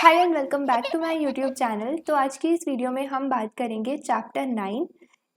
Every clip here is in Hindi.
Hi and welcome back to my YouTube channel. तो आज की इस वीडियो में हम बात करेंगे चैप्टर 9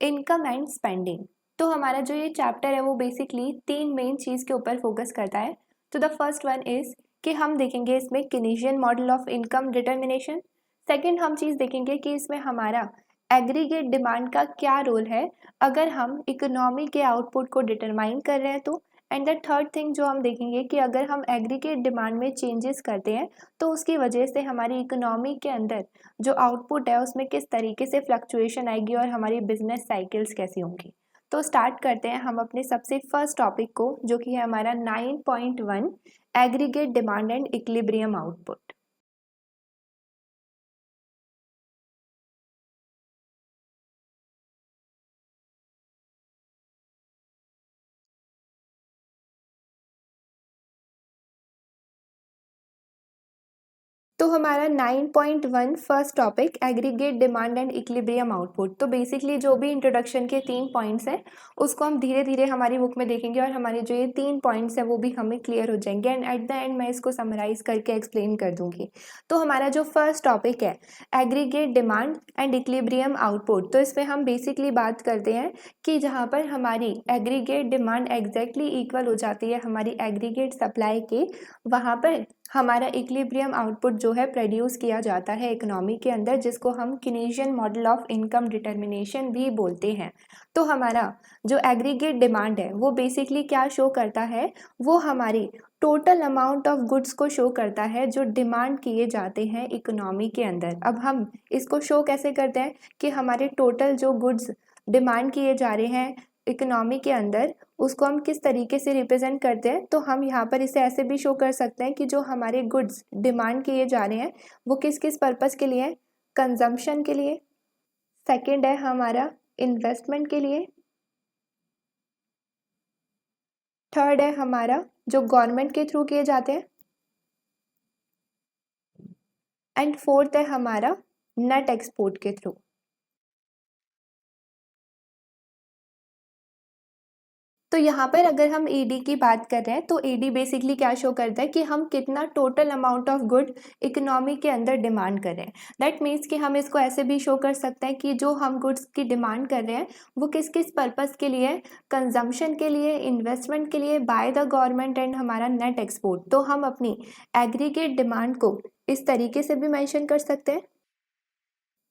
इनकम एंड स्पेंडिंग। तो हमारा जो ये चैप्टर है वो बेसिकली 3 मेन चीज़ के ऊपर फोकस करता है। तो द फर्स्ट वन इज़ कि हम देखेंगे इसमें Keynesian model of income determination. Second हम चीज़ देखेंगे कि इसमें हमारा एग्रीगेट डिमांड का क्या रोल है अगर हम इकोनॉमी के आउटपुट को डिटरमाइन कर रहे हैं तो। एंड द थर्ड थिंग जो हम देखेंगे कि अगर हम एग्रीगेट डिमांड में चेंजेस करते हैं तो उसकी वजह से हमारी इकोनॉमी के अंदर जो आउटपुट है उसमें किस तरीके से फ्लक्चुएशन आएगी और हमारी बिजनेस साइकिल्स कैसी होंगी। तो स्टार्ट करते हैं हम अपने सबसे फर्स्ट टॉपिक को, जो कि है हमारा 9.1 aggregate demand and equilibrium output. तो हमारा 9.1 first topic aggregate demand and equilibrium output. तो बेसिकली जो भी इंट्रोडक्शन के 3 पॉइंट्स हैं उसको हम धीरे धीरे हमारी बुक में देखेंगे और हमारे जो ये 3 पॉइंट्स हैं वो भी हमें क्लियर हो जाएंगे एंड एट द एंड मैं इसको समराइज करके एक्सप्लेन कर दूंगी। तो हमारा जो फर्स्ट टॉपिक है aggregate demand and equilibrium output, तो इसमें हम बेसिकली बात करते हैं कि जहाँ पर हमारी एग्रीगेट डिमांड एग्जैक्टली इक्वल हो जाती है हमारी एग्रीगेट सप्लाई के, वहाँ पर हमारा इक्विलिब्रियम आउटपुट जो है प्रोड्यूस किया जाता है इकोनॉमी के अंदर, जिसको हम केनेजियन मॉडल ऑफ इनकम डिटर्मिनेशन भी बोलते हैं। तो हमारा जो एग्रीगेट डिमांड है वो बेसिकली क्या शो करता है, वो हमारी टोटल अमाउंट ऑफ गुड्स को शो करता है जो डिमांड किए जाते हैं इकोनॉमी के अंदर। अब हम इसको शो कैसे करते हैं कि हमारे टोटल जो गुड्स डिमांड किए जा रहे हैं इकोनॉमी के अंदर उसको हम किस तरीके से रिप्रेजेंट करते हैं। तो हम यहाँ पर इसे ऐसे भी शो कर सकते हैं कि जो हमारे गुड्स डिमांड किए जा रहे हैं वो किस किस पर्पस के लिए है, कंजम्पशन के लिए, सेकंड है हमारा इन्वेस्टमेंट के लिए, थर्ड है हमारा जो गवर्नमेंट के थ्रू किए जाते हैं, एंड फोर्थ है हमारा नेट एक्सपोर्ट के थ्रू। तो यहाँ पर अगर हम ईडी की बात कर रहे हैं तो ईडी बेसिकली क्या शो करता है कि हम कितना total amount of good economy के अंदर डिमांड कर रहे हैं। दैट मीन्स कि हम इसको ऐसे भी शो कर सकते हैं कि जो हम गुड्स की डिमांड कर रहे हैं वो किस किस पर्पस के लिए, कंजम्पशन के लिए, इन्वेस्टमेंट के लिए, बाय द गवर्नमेंट एंड हमारा नेट एक्सपोर्ट। तो हम अपनी एग्रीगेट डिमांड को इस तरीके से भी मैंशन कर सकते हैं,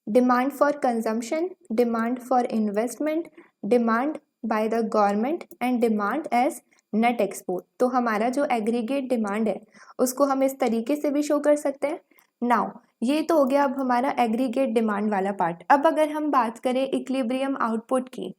demand for consumption, demand for investment, demand by the government and demand as net export. तो हमारा जो एग्रीगेट डिमांड है उसको हम इस तरीके से भी शो कर सकते हैं। नाउ ये तो हो गया अब हमारा एग्रीगेट डिमांड वाला पार्ट। अब अगर हम बात करें इक्विलिब्रियम आउटपुट की,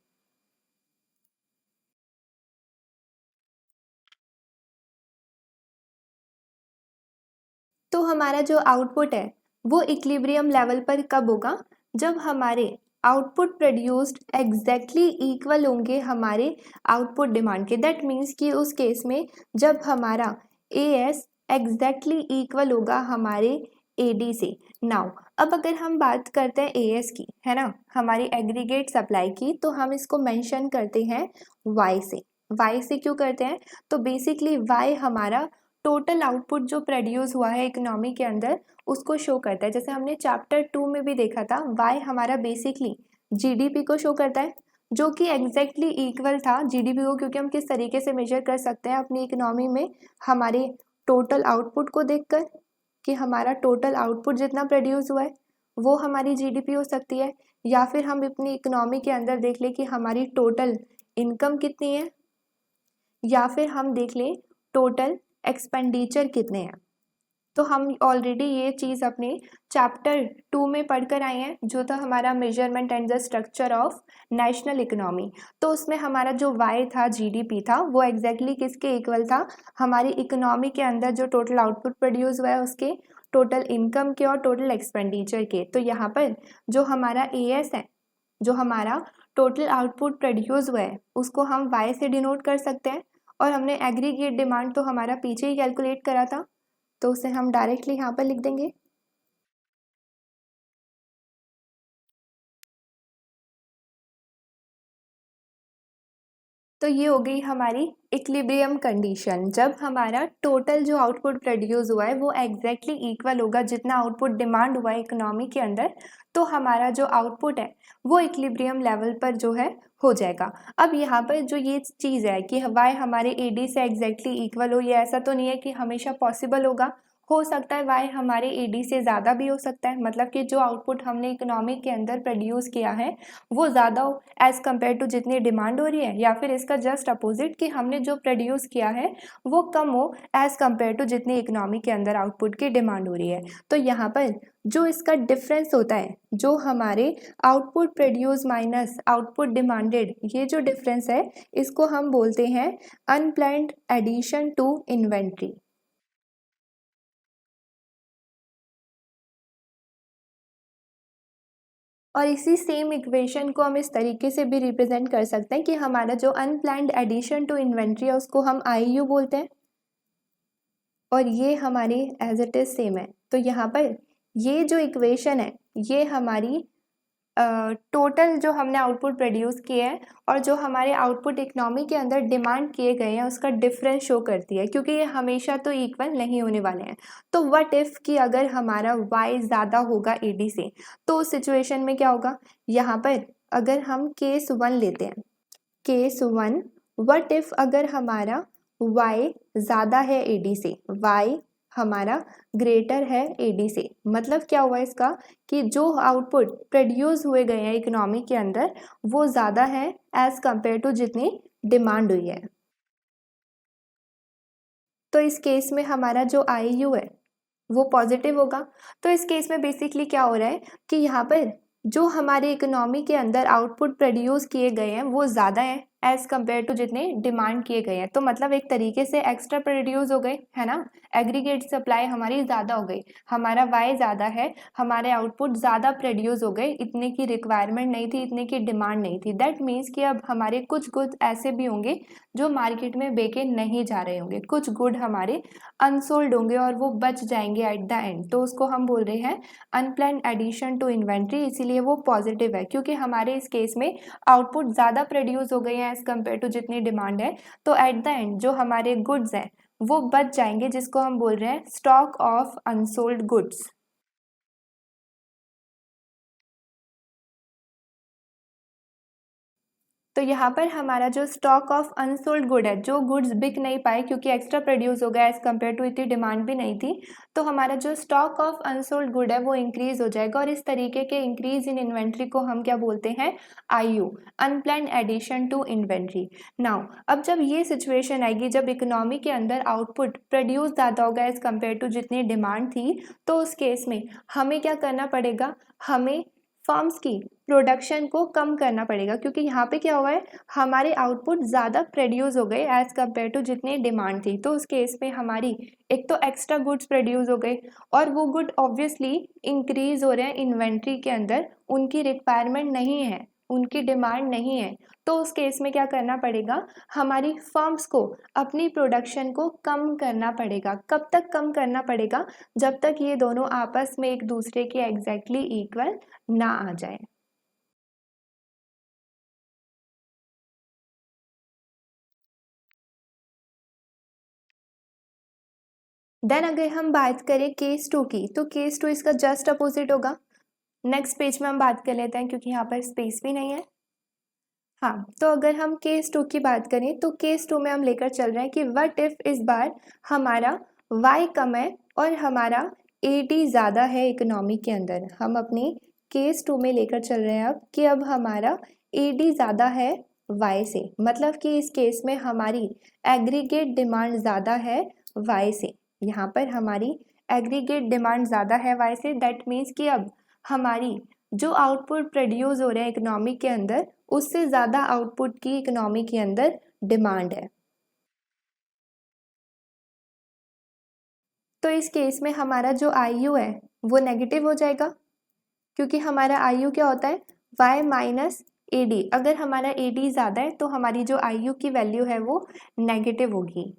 तो हमारा जो आउटपुट है वो इक्विलिब्रियम लेवल पर कब होगा, जब हमारे आउटपुट प्रोड्यूस्ड एग्जैक्टली इक्वल होंगे हमारे आउटपुट डिमांड के। दैट मीन्स कि उस केस में जब हमारा ए एस एग्जैक्टली इक्वल होगा हमारे ए डी से। नाउ अब अगर हम बात करते हैं ए एस की, है ना, हमारी एग्रीगेट सप्लाई की, तो हम इसको मेंशन करते हैं वाई से। वाई से क्यों करते हैं, तो बेसिकली वाई हमारा टोटल आउटपुट जो प्रोड्यूस हुआ है इकोनॉमी के अंदर उसको शो करता है। जैसे हमने चैप्टर 2 में भी देखा था, वाई हमारा बेसिकली जीडीपी को शो करता है, जो कि एग्जैक्टली इक्वल था जीडीपी को, क्योंकि हम किस तरीके से मेजर कर सकते हैं अपनी इकोनॉमी में हमारे टोटल आउटपुट को देखकर कि हमारा टोटल आउटपुट जितना प्रोड्यूस हुआ है वो हमारी जीडीपी हो सकती है, या फिर हम अपनी इकोनॉमी के अंदर देख लें कि हमारी टोटल इनकम कितनी है, या फिर हम देख लें टोटल एक्सपेंडिचर कितने हैं। तो हम ऑलरेडी ये चीज़ अपने चैप्टर 2 में पढ़कर आए हैं, जो था हमारा measurement and the structure of national economy. तो उसमें हमारा जो वाई था, जीडीपी था, वो एग्जैक्टली किसके इक्वल था, हमारी इकोनॉमी के अंदर जो टोटल आउटपुट प्रोड्यूस हुआ है उसके, टोटल इनकम के और टोटल एक्सपेंडिचर के। तो यहाँ पर जो हमारा ए एस है, जो हमारा टोटल आउटपुट प्रोड्यूस हुआ है उसको हम वाई से डिनोट कर सकते हैं, और हमने एग्रीगेट डिमांड तो हमारा पीछे ही कैलकुलेट करा था तो उसे हम डायरेक्टली यहाँ पर लिख देंगे। तो ये हो गई हमारी इक्विलिब्रियम कंडीशन। जब हमारा टोटल जो आउटपुट प्रोड्यूस हुआ है वो एग्जैक्टली इक्वल होगा जितना आउटपुट डिमांड हुआ है इकोनॉमी के अंदर, तो हमारा जो आउटपुट है वो इक्विलिब्रियम लेवल पर जो है हो जाएगा। अब यहाँ पर जो ये चीज़ है कि वाई हमारे एडी से एग्जैक्टली इक्वल हो, ये ऐसा तो नहीं है कि हमेशा पॉसिबल होगा। हो सकता है वाई हमारे एडी से ज़्यादा भी हो सकता है, मतलब कि जो आउटपुट हमने इकोनॉमी के अंदर प्रोड्यूस किया है वो ज़्यादा हो एज़ कम्पेयर टू जितनी डिमांड हो रही है, या फिर इसका जस्ट अपोजिट कि हमने जो प्रोड्यूस किया है वो कम हो एज़ कम्पेयर टू जितनी इकोनॉमी के अंदर आउटपुट की डिमांड हो रही है। तो यहाँ पर जो इसका डिफरेंस होता है, जो हमारे output produce minus output demanded, ये जो डिफरेंस है इसको हम बोलते हैं अनप्लैन्ड एडिशन टू इन्वेंट्री। और इसी सेम इक्वेशन को हम इस तरीके से भी रिप्रेजेंट कर सकते हैं कि हमारा जो अनप्लैन्ड एडिशन टू इन्वेंट्री है उसको हम IU बोलते हैं, और ये हमारी एज इट इज सेम है। तो यहाँ पर ये जो इक्वेशन है ये हमारी टोटल जो हमने आउटपुट प्रोड्यूस किए हैं और जो हमारे आउटपुट इकोनॉमी के अंदर डिमांड किए गए हैं उसका डिफरेंस शो करती है, क्योंकि ये हमेशा तो इक्वल नहीं होने वाले हैं। तो व्हाट इफ़ कि अगर हमारा y ज़्यादा होगा AD से, तो उस सिचुएशन में क्या होगा, यहाँ पर अगर हम केस 1 लेते हैं, केस 1, व्हाट इफ़ अगर हमारा y ज़्यादा है AD से, y हमारा ग्रेटर है AD से, मतलब क्या हुआ इसका कि जो आउटपुट प्रोड्यूस हुए गए हैं इकोनॉमी के अंदर वो ज़्यादा है एज़ कम्पेयर टू जितनी डिमांड हुई है। तो इस केस में हमारा जो IU है वो पॉजिटिव होगा। तो इस केस में बेसिकली क्या हो रहा है कि यहाँ पर जो हमारे इकोनॉमी के अंदर आउटपुट प्रोड्यूस किए गए हैं वो ज़्यादा है एज़ कम्पेयर टू जितने डिमांड किए गए हैं। तो मतलब एक तरीके से एक्स्ट्रा प्रोड्यूस हो गए, है ना, एग्रीगेट सप्लाई हमारी ज़्यादा हो गई, हमारा y ज़्यादा है, हमारे आउटपुट ज़्यादा प्रोड्यूस हो गए, इतने की रिक्वायरमेंट नहीं थी, इतने की डिमांड नहीं थी। दैट मीन्स कि अब हमारे कुछ गुड्स ऐसे भी होंगे जो मार्केट में बेचे नहीं जा रहे होंगे, कुछ गुड हमारे अनसोल्ड होंगे और वो बच जाएंगे एट द एंड, तो उसको हम बोल रहे हैं अनप्लैन्ड एडिशन टू इन्वेंट्री। इसीलिए वो पॉजिटिव है, क्योंकि हमारे इस केस में आउटपुट ज़्यादा प्रोड्यूस हो गए हैं एज़ कम्पेयर टू जितनी डिमांड है, तो एट द एंड जो हमारे गुड्स हैं वो बच जाएंगे, जिसको हम बोल रहे हैं स्टॉक ऑफ अनसोल्ड गुड्स। तो यहाँ पर हमारा जो स्टॉक ऑफ अनसोल्ड गुड है, जो गुड्स बिक नहीं पाए क्योंकि एक्स्ट्रा प्रोड्यूस हो गया एज़ कम्पेयर टू इतनी डिमांड भी नहीं थी, तो हमारा जो स्टॉक ऑफ अनसोल्ड गुड है वो इंक्रीज हो जाएगा, और इस तरीके के इंक्रीज इन इन्वेंट्री को हम क्या बोलते हैं, IU, unplanned addition to inventory. Now अब जब ये सिचुएशन आएगी जब इकोनॉमी के अंदर आउटपुट प्रोड्यूस ज़्यादा होगा एज़ कम्पेयर टू जितनी डिमांड थी, तो उस केस में हमें क्या करना पड़ेगा, हमें फर्म्स की प्रोडक्शन को कम करना पड़ेगा, क्योंकि यहाँ पे क्या हुआ है, हमारे आउटपुट ज़्यादा प्रोड्यूस हो गए एज़ कम्पेयर टू जितनी डिमांड थी। तो उस केस में हमारी एक तो एक्स्ट्रा गुड्स प्रोड्यूस हो गए और वो गुड ऑब्वियसली इंक्रीज हो रहे हैं इन्वेंट्री के अंदर, उनकी रिक्वायरमेंट नहीं है, उनकी डिमांड नहीं है। तो उस केस में क्या करना पड़ेगा, हमारी फर्म्स को अपनी प्रोडक्शन को कम करना पड़ेगा। कब तक कम करना पड़ेगा, जब तक ये दोनों आपस में एक दूसरे के एग्जैक्टली इक्वल ना आ जाए। देन अगर हम बात करें केस 2 की, तो केस 2 इसका जस्ट अपोजिट होगा। नेक्स्ट पेज में हम बात कर लेते हैं क्योंकि यहाँ पर स्पेस भी नहीं है। हाँ, तो अगर हम केस 2 की बात करें तो केस 2 में हम लेकर चल रहे हैं कि व्हाट इफ इस बार हमारा y कम है और हमारा AD ज़्यादा है इकोनॉमी के अंदर। हम अपनी केस 2 में लेकर चल रहे हैं अब कि अब हमारा AD ज़्यादा है y से, मतलब कि इस केस में हमारी एग्रीगेट डिमांड ज़्यादा है y से। यहाँ पर हमारी एग्रीगेट डिमांड ज़्यादा है y से, दैट मीन्स कि अब हमारी जो आउटपुट प्रोड्यूस हो रहे हैं इकोनॉमी के अंदर उससे ज़्यादा आउटपुट की इकोनॉमी के अंदर डिमांड है। तो इस केस में हमारा जो IU है वो नेगेटिव हो जाएगा, क्योंकि हमारा IU क्या होता है, y माइनस AD। अगर हमारा AD ज़्यादा है तो हमारी जो IU की वैल्यू है वो नेगेटिव होगी।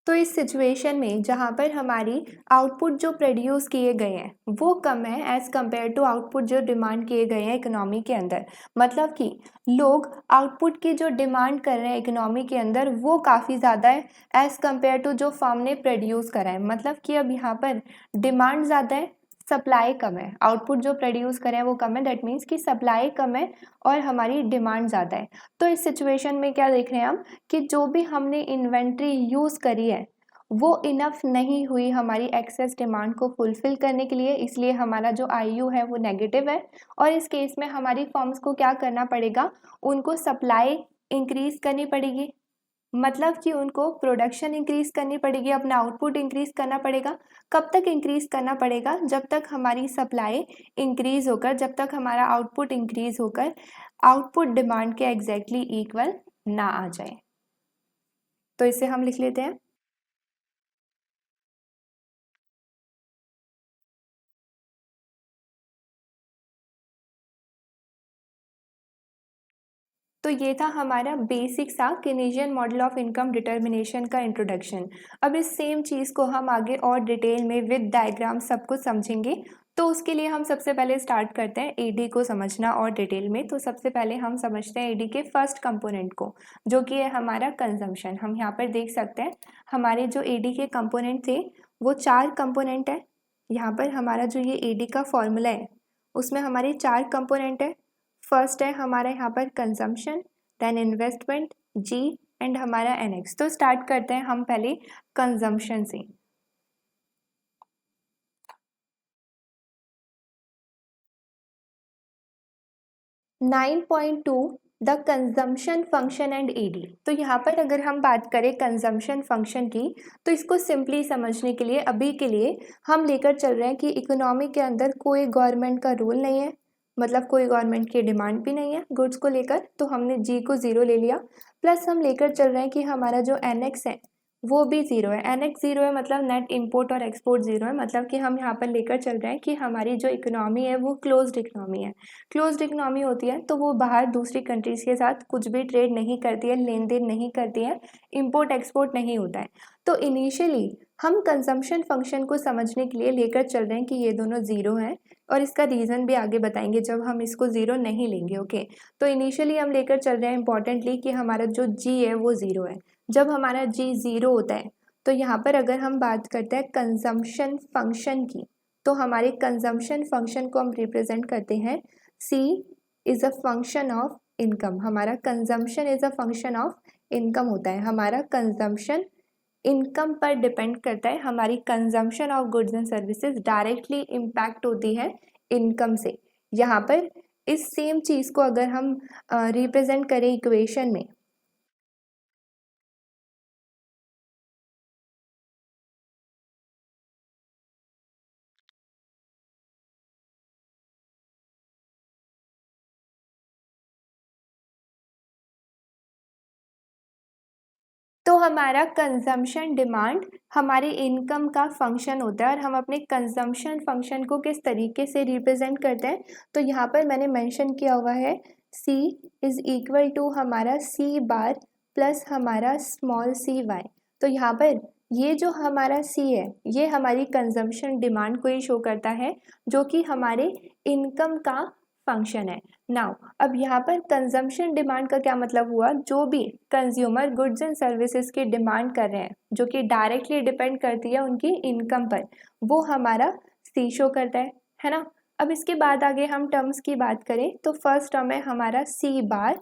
तो इस सिचुएशन में जहाँ पर हमारी आउटपुट जो प्रोड्यूस किए गए हैं वो कम है एज़ कम्पेयर टू आउटपुट जो डिमांड किए गए हैं इकोनॉमी के अंदर, मतलब कि लोग आउटपुट की जो डिमांड कर रहे हैं इकोनॉमी के अंदर वो काफ़ी ज़्यादा है एज़ कम्पेयर टू जो फर्म ने प्रोड्यूस करा है। मतलब कि अब यहाँ पर डिमांड ज़्यादा है, सप्लाई कम है, आउटपुट जो प्रोड्यूस करें वो कम है, दैट मीन्स कि सप्लाई कम है और हमारी डिमांड ज़्यादा है। तो इस सिचुएशन में क्या देख रहे हैं हम कि जो भी हमने इन्वेंट्री यूज़ करी है वो इनफ नहीं हुई हमारी एक्सेस डिमांड को फुलफिल करने के लिए, इसलिए हमारा जो आईयू है वो नेगेटिव है। और इस केस में हमारी फर्म्स को क्या करना पड़ेगा, उनको सप्लाई इंक्रीज करनी पड़ेगी, मतलब कि उनको प्रोडक्शन इंक्रीज करनी पड़ेगी, अपना आउटपुट इंक्रीज करना पड़ेगा। कब तक इंक्रीज करना पड़ेगा, जब तक हमारी सप्लाई इंक्रीज होकर, जब तक हमारा आउटपुट इंक्रीज होकर आउटपुट डिमांड के एग्जैक्टली इक्वल ना आ जाए। तो इसे हम लिख लेते हैं। तो ये था हमारा बेसिक सा केनेजियन मॉडल ऑफ इनकम डिटर्मिनेशन का इंट्रोडक्शन। अब इस सेम चीज़ को हम आगे और डिटेल में विद डायग्राम सब कुछ समझेंगे। तो उसके लिए हम सबसे पहले स्टार्ट करते हैं एडी को समझना और डिटेल में। तो सबसे पहले हम समझते हैं एडी के फर्स्ट कंपोनेंट को, जो कि है हमारा कंजम्पशन। हम यहाँ पर देख सकते हैं हमारे जो एडी के कंपोनेंट थे वो 4 कंपोनेंट है। यहाँ पर हमारा जो ये एडी का फॉर्मूला है उसमें हमारे 4 कंपोनेंट है। फर्स्ट है हमारा यहाँ पर consumption, then investment, G and हमारा एनएक्स। तो स्टार्ट करते हैं हम पहले कंजम्पशन से। Nine point two the consumption function and AD. तो यहाँ पर अगर हम बात करें कंजम्पशन फंक्शन की तो इसको सिंपली समझने के लिए अभी के लिए हम लेकर चल रहे हैं कि इकोनॉमी के अंदर कोई गवर्नमेंट का रूल नहीं है, मतलब कोई गवर्नमेंट की डिमांड भी नहीं है गुड्स को लेकर, तो हमने जी को ज़ीरो ले लिया। प्लस हम लेकर चल रहे हैं कि हमारा जो एनएक्स है वो भी ज़ीरो है। एनएक्स ज़ीरो है मतलब नेट इंपोर्ट और एक्सपोर्ट ज़ीरो है, मतलब कि हम यहाँ पर लेकर चल रहे हैं कि हमारी जो इकोनॉमी है वो क्लोज्ड इकोनॉमी है। क्लोज्ड इकोनॉमी होती है तो वो बाहर दूसरी कंट्रीज़ के साथ कुछ भी ट्रेड नहीं करती है, लेन देन नहीं करती है, इंपोर्ट एक्सपोर्ट नहीं होता है। तो इनिशियली हम कंजम्पशन फंक्शन को समझने के लिए लेकर चल रहे हैं कि ये दोनों ज़ीरो हैं, और इसका रीज़न भी आगे बताएंगे जब हम इसको ज़ीरो नहीं लेंगे। ओके, तो इनिशियली हम लेकर चल रहे हैं इंपॉर्टेंटली कि हमारा जो जी है वो ज़ीरो है। जब हमारा जी ज़ीरो होता है तो यहाँ पर अगर हम बात करते हैं कंजम्पशन फंक्शन की, तो हमारे कंजम्पशन फंक्शन को हम रिप्रेजेंट करते हैं C is a function of income. हमारा consumption is a function of income होता है। हमारा कंजम्पशन इनकम पर डिपेंड करता है। हमारी consumption of goods and services directly impact होती है इनकम से। यहाँ पर इस सेम चीज़ को अगर हम रिप्रेजेंट करें इक्वेशन में, तो हमारा कंजम्पशन डिमांड हमारे इनकम का फंक्शन होता है। और हम अपने कंजम्पशन फंक्शन को किस तरीके से रिप्रेजेंट करते हैं, तो यहाँ पर मैंने मेंशन किया हुआ है C इज़ इक्वल टू हमारा C बार प्लस हमारा स्मॉल सी वाई। तो यहाँ पर ये जो हमारा C है ये हमारी कंजम्पशन डिमांड को ही शो करता है, जो कि हमारे इनकम का फंक्शन है। नाउ अब यहाँ पर कंजम्पशन डिमांड का क्या मतलब हुआ, जो भी कंज्यूमर गुड्स एंड सर्विसेज की डिमांड कर रहे हैं जो कि डायरेक्टली डिपेंड करती है उनकी इनकम पर, वो हमारा सी शो करता है ना। अब इसके बाद आगे हम टर्म्स की बात करें तो फर्स्ट टर्म है हमारा सी बार,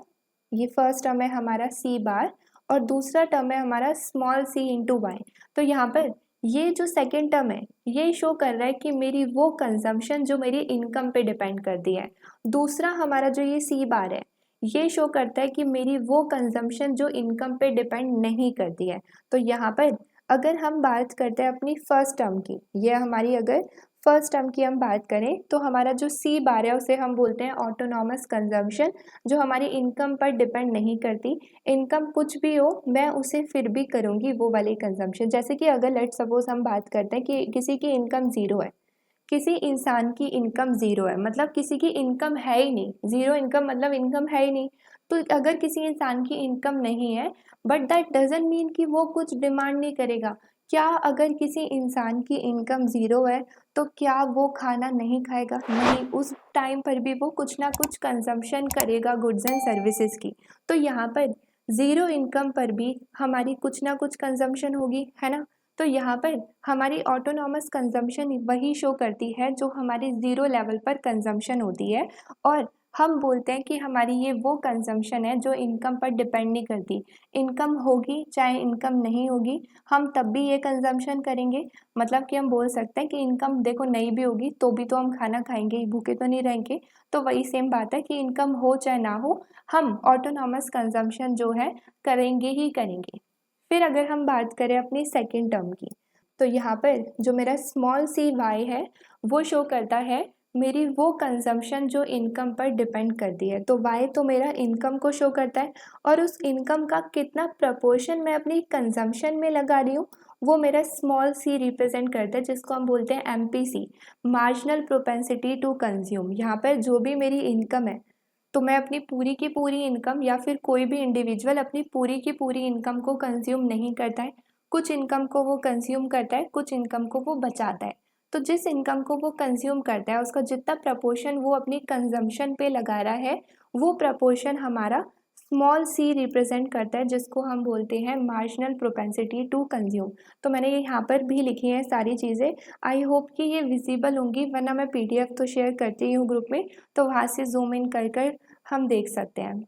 ये फर्स्ट टर्म है हमारा सी बार, और दूसरा टर्म है हमारा स्मॉल सी इंटू वाई। तो यहाँ पर ये जो सेकेंड टर्म है ये शो कर रहा है कि मेरी वो कंजम्पशन जो मेरी इनकम पे डिपेंड करती है। दूसरा हमारा जो ये सी बार है ये शो करता है कि मेरी वो कंजम्पशन जो इनकम पे डिपेंड नहीं करती है। तो यहाँ पर अगर हम बात करते हैं अपनी फर्स्ट टर्म की, ये हमारी अगर फर्स्ट टर्म की हम बात करें तो हमारा जो सी बार है उसे हम बोलते हैं ऑटोनॉमस कंजम्पशन, जो हमारी इनकम पर डिपेंड नहीं करती। इनकम कुछ भी हो मैं उसे फिर भी करूँगी वो वाली कंजम्पशन। जैसे कि अगर लेट सपोज हम बात करते हैं कि किसी की इनकम ज़ीरो है, किसी इंसान की इनकम ज़ीरो है, मतलब किसी की इनकम है ही नहीं, ज़ीरो इनकम मतलब इनकम है ही नहीं, तो अगर किसी इंसान की इनकम नहीं है बट दैट डजंट मीन कि वो कुछ डिमांड नहीं करेगा। क्या अगर किसी इंसान की इनकम ज़ीरो है तो क्या वो खाना नहीं खाएगा? नहीं, उस टाइम पर भी वो कुछ ना कुछ कंजम्पशन करेगा गुड्स एंड सर्विसेज की। तो यहाँ पर ज़ीरो इनकम पर भी हमारी कुछ ना कुछ कंजम्पशन होगी, है ना? तो यहाँ पर हमारी ऑटोनॉमस कंजम्पशन वही शो करती है जो हमारी ज़ीरो लेवल पर कंजम्पशन होती है, और हम बोलते हैं कि हमारी ये वो कंजम्पशन है जो इनकम पर डिपेंड नहीं करती। इनकम होगी चाहे इनकम नहीं होगी, हम तब भी ये कंजम्पशन करेंगे। मतलब कि हम बोल सकते हैं कि इनकम देखो नहीं भी होगी तो भी तो हम खाना खाएंगे ही, भूखे तो नहीं रहेंगे। तो वही सेम बात है कि इनकम हो चाहे ना हो, हम ऑटोनॉमस कंजम्पशन जो है करेंगे ही करेंगे। फिर अगर हम बात करें अपनी सेकेंड टर्म की, तो यहाँ पर जो मेरा स्मॉल सी वाई है वो शो करता है मेरी वो कंजम्पशन जो इनकम पर डिपेंड करती है। तो वाई तो मेरा इनकम को शो करता है, और उस इनकम का कितना प्रपोर्शन मैं अपनी कंजम्पशन में लगा रही हूँ वो मेरा स्मॉल सी रिप्रेजेंट करता है, जिसको हम बोलते हैं MPC, marginal propensity to consume. यहाँ पर जो भी मेरी इनकम है, तो मैं अपनी पूरी की पूरी इनकम या फिर कोई भी इंडिविजुअल अपनी पूरी की पूरी इनकम को कंज्यूम नहीं करता है, कुछ इनकम को वो कंज्यूम करता है, कुछ इनकम को वो बचाता है। तो जिस इनकम को वो कंज्यूम करता है उसका जितना प्रपोर्शन वो अपनी कंजम्पशन पे लगा रहा है, वो प्रपोर्शन हमारा स्मॉल सी रिप्रेजेंट करता है, जिसको हम बोलते हैं मार्जिनल प्रोपेंसिटी टू कंज्यूम। तो मैंने ये यहाँ पर भी लिखी है सारी चीज़ें। आई होप कि ये विजिबल होंगी, वरना मैं PDF तो शेयर करती हूँ ग्रुप में, तो वहाँ से जूम इन कर कर हम देख सकते हैं।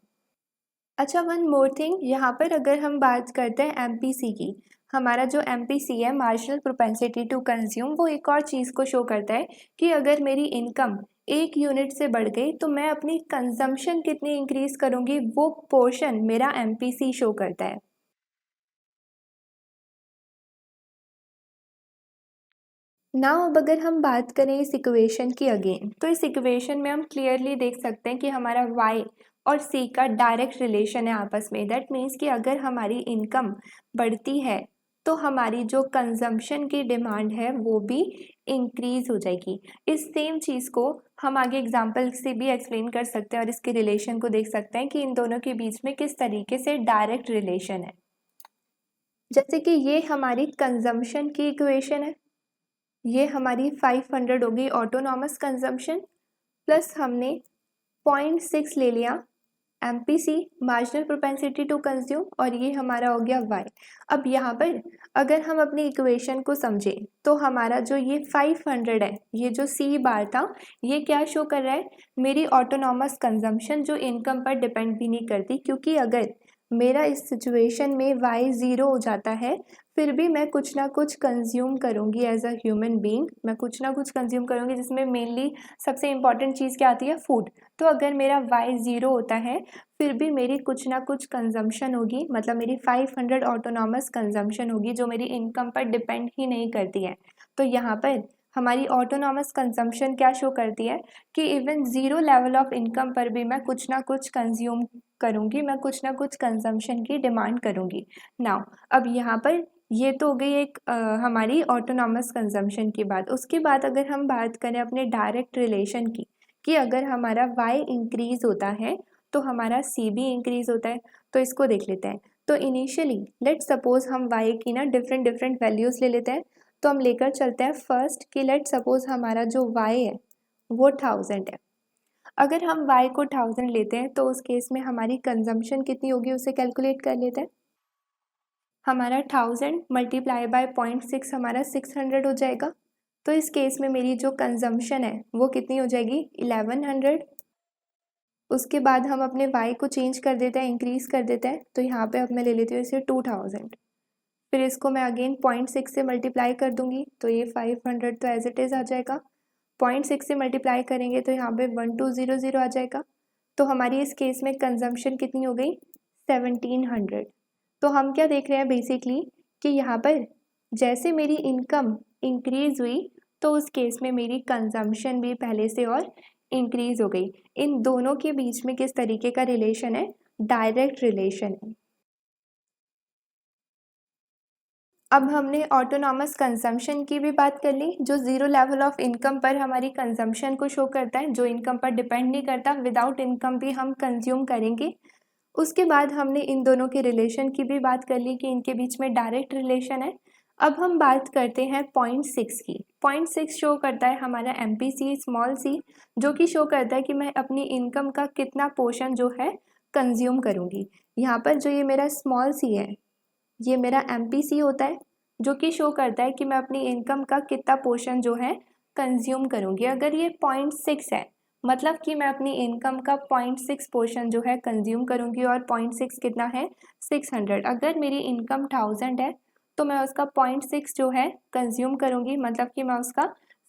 अच्छा, वन मोर थिंग, यहाँ पर अगर हम बात करते हैं MPC की, हमारा जो MPC है मार्जिनल प्रोपेंसिटी टू कंज्यूम, वो एक और चीज़ को शो करता है कि अगर मेरी इनकम 1 यूनिट से बढ़ गई तो मैं अपनी कंजम्पशन कितनी इंक्रीज करूँगी, वो पोर्शन मेरा MPC शो करता है। नाउ अब अगर हम बात करें इस इक्वेशन की अगेन, तो इस इक्वेशन में हम क्लियरली देख सकते हैं कि हमारा y और c का डायरेक्ट रिलेशन है आपस में। दैट मीन्स कि अगर हमारी इनकम बढ़ती है तो हमारी जो कंजम्पशन की डिमांड है वो भी इंक्रीज हो जाएगी। इस सेम चीज़ को हम आगे एग्जाम्पल से भी एक्सप्लेन कर सकते हैं और इसके रिलेशन को देख सकते हैं कि इन दोनों के बीच में किस तरीके से डायरेक्ट रिलेशन है। जैसे कि ये हमारी कंजम्पशन की इक्वेशन है, ये हमारी 500 होगी ऑटोनॉमस कंजम्पशन, प्लस हमने 0.6 ले लिया MPC, marginal propensity to consume, और ये हमारा हो गया y। अब यहाँ पर अगर हम अपनी इक्वेशन को समझें तो हमारा जो ये 500 है, ये जो C बार था, ये क्या शो कर रहा है, मेरी ऑटोनॉमस कंजम्पशन जो इनकम पर डिपेंड भी नहीं करती, क्योंकि अगर मेरा इस सिचुएशन में y ज़ीरो हो जाता है फिर भी मैं कुछ ना कुछ कंज्यूम करूँगी एज अ ह्यूमन बीइंग, मैं कुछ ना कुछ कंज्यूम करूँगी, जिसमें मेनली सबसे इम्पॉर्टेंट चीज़ क्या आती है, फूड। तो अगर मेरा y ज़ीरो होता है फिर भी मेरी कुछ ना कुछ कंजम्पशन होगी, मतलब मेरी 500 ऑटोनॉमस कंजम्पशन होगी जो मेरी इनकम पर डिपेंड ही नहीं करती है। तो यहाँ पर हमारी ऑटोनॉमस कंजम्पशन क्या शो करती है कि even zero level of income पर भी मैं कुछ ना कुछ कंज्यूम करूँगी, मैं कुछ ना कुछ कंजम्पशन की डिमांड करूँगी। नाउ अब यहाँ पर ये तो हो गई एक हमारी ऑटोनॉमस कंजम्पशन की बात। उसके बाद अगर हम बात करें अपने डायरेक्ट रिलेशन की, कि अगर हमारा y इंक्रीज होता है तो हमारा C भी इंक्रीज होता है। तो इसको देख लेते हैं। तो इनिशियली लेट सपोज हम y की ना डिफरेंट डिफरेंट वैल्यूज़ ले लेते हैं। तो हम लेकर चलते हैं फर्स्ट कि लेट सपोज हमारा जो y है वो 1000 है। अगर हम y को 1000 लेते हैं तो उस केस में हमारी कंजम्पशन कितनी होगी उसे कैलकुलेट कर लेते हैं। हमारा 1000 मल्टीप्लाई बाय 0.6 हमारा 600 हो जाएगा। तो इस केस में मेरी जो कंजम्पशन है वो कितनी हो जाएगी, 1100। उसके बाद हम अपने y को चेंज कर देते हैं, इंक्रीज़ कर देते हैं। तो यहाँ पे अब मैं ले लेती हूँ इसे 2000। फिर इसको मैं अगेन 0.6 से मल्टीप्लाई कर दूंगी तो ये 500 तो एज इट इज़ आ जाएगा। 0.6 से मल्टीप्लाई करेंगे तो यहाँ पे 1200 आ जाएगा। तो हमारी इस केस में कंजम्पशन कितनी हो गई, 1700। तो हम क्या देख रहे हैं बेसिकली कि यहाँ पर जैसे मेरी इनकम इंक्रीज़ हुई तो उस केस में मेरी कंजम्पशन भी पहले से और इंक्रीज़ हो गई। इन दोनों के बीच में किस तरीके का रिलेशन है, डायरेक्ट रिलेशन है। अब हमने ऑटोनॉमस कंजम्पशन की भी बात कर ली, जो ज़ीरो लेवल ऑफ इनकम पर हमारी कंजम्पशन को शो करता है, जो इनकम पर डिपेंड नहीं करता, विदाउट इनकम भी हम कंज्यूम करेंगे। उसके बाद हमने इन दोनों के रिलेशन की भी बात कर ली कि इनके बीच में डायरेक्ट रिलेशन है। अब हम बात करते हैं 0.6 की। 0.6 शो करता है हमारा MPC स्मॉल सी, जो कि शो करता है कि मैं अपनी इनकम का कितना पोर्शन जो है कंज्यूम करूँगी। यहाँ पर जो ये मेरा स्मॉल सी है, ये मेरा MPC होता है, जो कि शो करता है कि मैं अपनी इनकम का कितना पोर्शन जो है कंज्यूम करूँगी। अगर ये 0.6 है, मतलब कि मैं अपनी इनकम का 0.6 पोर्शन जो है कंज्यूम करूँगी, और 0.6 कितना है 600। अगर मेरी इनकम 1000 है तो मैं उसका 0.6 जो है कंज्यूम करूँगी, मतलब कि मैं उसका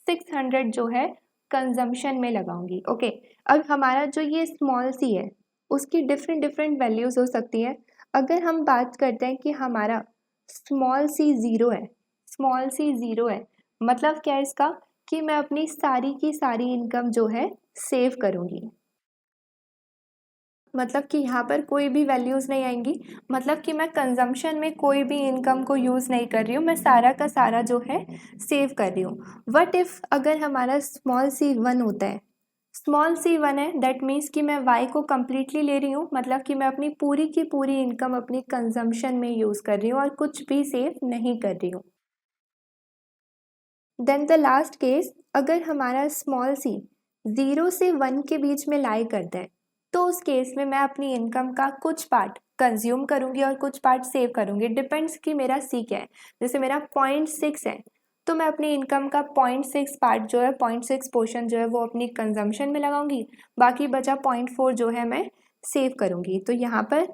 600 जो है कंजम्पशन में लगाऊंगी। ओके, अब हमारा जो ये स्मॉल सी है उसकी डिफरेंट डिफरेंट वैल्यूज़ हो सकती है। अगर हम बात करते हैं कि हमारा स्मॉल सी ज़ीरो है, स्मॉल सी ज़ीरो है, मतलब क्या है इसका, कि मैं अपनी सारी की सारी इनकम जो है सेव करूँगी। मतलब कि यहाँ पर कोई भी वैल्यूज़ नहीं आएंगी, मतलब कि मैं कंजम्पशन में कोई भी इनकम को यूज़ नहीं कर रही हूँ, मैं सारा का सारा जो है सेव कर रही हूँ। वट इफ़ अगर हमारा स्मॉल सी 1 होता है, स्मॉल सी 1 है, दैट मीन्स कि मैं वाई को कम्प्लीटली ले रही हूँ, मतलब कि मैं अपनी पूरी की पूरी इनकम अपनी कंजम्पशन में यूज़ कर रही हूँ और कुछ भी सेव नहीं कर रही हूँ। देन द लास्ट केस, अगर हमारा स्मॉल सी 0 से 1 के बीच में लाई करता है, तो उस केस में मैं अपनी इनकम का कुछ पार्ट कंज्यूम करूँगी और कुछ पार्ट सेव करूँगी। डिपेंड्स कि मेरा सी क्या है। जैसे मेरा 0.6 है तो मैं अपनी इनकम का 0.6 पार्ट जो है, 0.6 पोर्शन जो है वो अपनी कंजम्पशन में लगाऊंगी, बाकी बचा 0.4 जो है मैं सेव करूँगी। तो यहाँ पर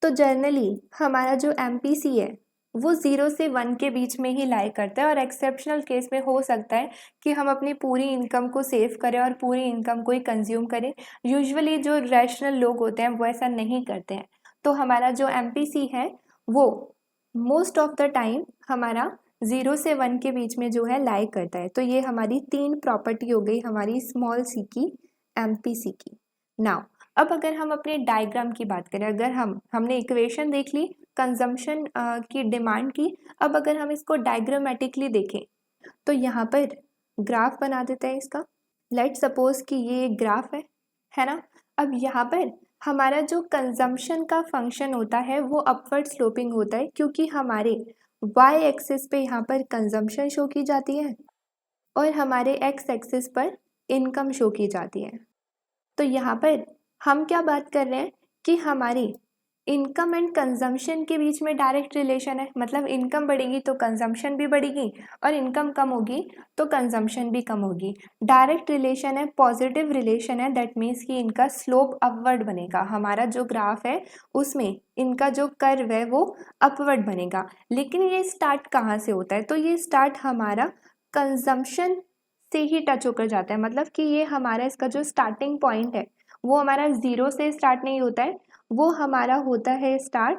तो जनरली हमारा जो MPC है वो 0 से 1 के बीच में ही लाई करता है, और एक्सेप्शनल केस में हो सकता है कि हम अपनी पूरी इनकम को सेव करें और पूरी इनकम को ही कंज्यूम करें। यूजुअली जो रैशनल लोग होते हैं वो ऐसा नहीं करते हैं। तो हमारा जो MPC है वो मोस्ट ऑफ द टाइम हमारा 0 से 1 के बीच में जो है लाई करता है। तो ये हमारी 3 प्रॉपर्टी हो गई हमारी स्मॉल सी की, MPC की। नाउ अब अगर हम अपने डायग्राम की बात करें, अगर हमने इक्वेशन देख ली कंजम्पशन की, डिमांड की, अब अगर हम इसको डायग्रामेटिकली देखें तो यहाँ पर ग्राफ बना देते हैं इसका। लेट सपोज कि ये एक ग्राफ है ना। अब यहाँ पर हमारा जो कंजम्पशन का फंक्शन होता है वो अपवर्ड स्लोपिंग होता है, क्योंकि हमारे वाई एक्सिस पे यहाँ पर कंजम्पशन शो की जाती है और हमारे एक्स एक्सिस पर इनकम शो की जाती है। तो यहाँ पर हम क्या बात कर रहे हैं कि हमारी इनकम एंड कंजम्पशन के बीच में डायरेक्ट रिलेशन है, मतलब इनकम बढ़ेगी तो कंजम्पशन भी बढ़ेगी और इनकम कम होगी तो कंजम्पशन भी कम होगी। डायरेक्ट रिलेशन है, पॉजिटिव रिलेशन है, दैट मीन्स कि इनका स्लोप अपवर्ड बनेगा। हमारा जो ग्राफ है उसमें इनका जो कर्व है वो अपवर्ड बनेगा। लेकिन ये स्टार्ट कहाँ से होता है, तो ये स्टार्ट हमारा कंजम्पशन से ही टच होकर जाता है, मतलब कि ये हमारा इसका जो स्टार्टिंग पॉइंट है वो हमारा 0 से स्टार्ट नहीं होता है, वो हमारा होता है स्टार्ट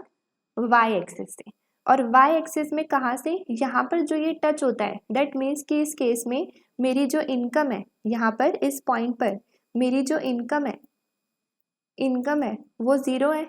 वाई एक्सिस से। और वाई एक्सिस में कहाँ से, यहाँ पर जो ये टच होता है, दैट मीन्स कि इस केस में मेरी जो इनकम है, यहाँ पर इस पॉइंट पर मेरी जो इनकम है वो 0 है,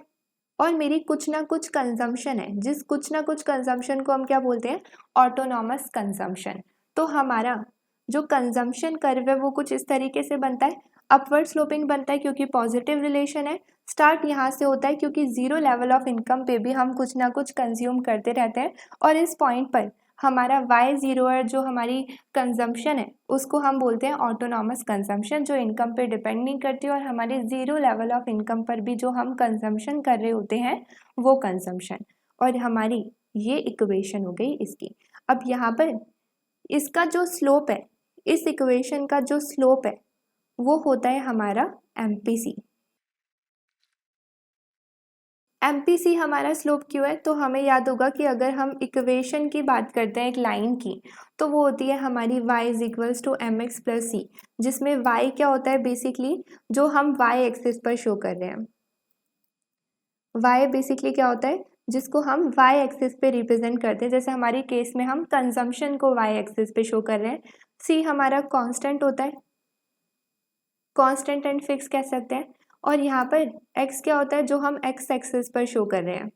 और मेरी कुछ ना कुछ कंजम्पशन है, जिस कुछ ना कुछ कंजम्पशन को हम क्या बोलते हैं, ऑटोनॉमस कंजम्पशन। तो हमारा जो कंजम्पशन कर्व है वो कुछ इस तरीके से बनता है, अपवर्ड स्लोपिंग बनता है, क्योंकि पॉजिटिव रिलेशन है। स्टार्ट यहाँ से होता है क्योंकि 0 लेवल ऑफ इनकम पे भी हम कुछ ना कुछ कंज्यूम करते रहते हैं, और इस पॉइंट पर हमारा y0 है, जो हमारी कंजम्पशन है उसको हम बोलते हैं ऑटोनॉमस कंजम्पशन, जो इनकम पे डिपेंड नहीं करती, और हमारे 0 लेवल ऑफ इनकम पर भी जो हम कंजम्पशन कर रहे होते हैं वो कंजम्पशन। और हमारी ये इक्वेशन हो गई इसकी। अब यहाँ पर इसका जो स्लोप है, इस इक्वेशन का जो स्लोप है वो होता है हमारा MPC। MPC हमारा स्लोप क्यों है, तो हमें याद होगा कि अगर हम इक्वेशन की बात करते हैं एक लाइन की, तो वो होती है हमारी y is equals to mx plus C, जिसमें y क्या होता है, बेसिकली जो हम y एक्सिस पर शो कर रहे हैं। y बेसिकली क्या होता है, जिसको हम y एक्सिस पे रिप्रेजेंट करते हैं। जैसे हमारी केस में हम कंजम्पशन को y एक्सिस पे शो कर रहे हैं। c हमारा कांस्टेंट होता है, कांस्टेंट एंड फिक्स कह सकते हैं। और यहाँ पर x क्या होता है, जो हम x एक्सिस पर शो कर रहे हैं।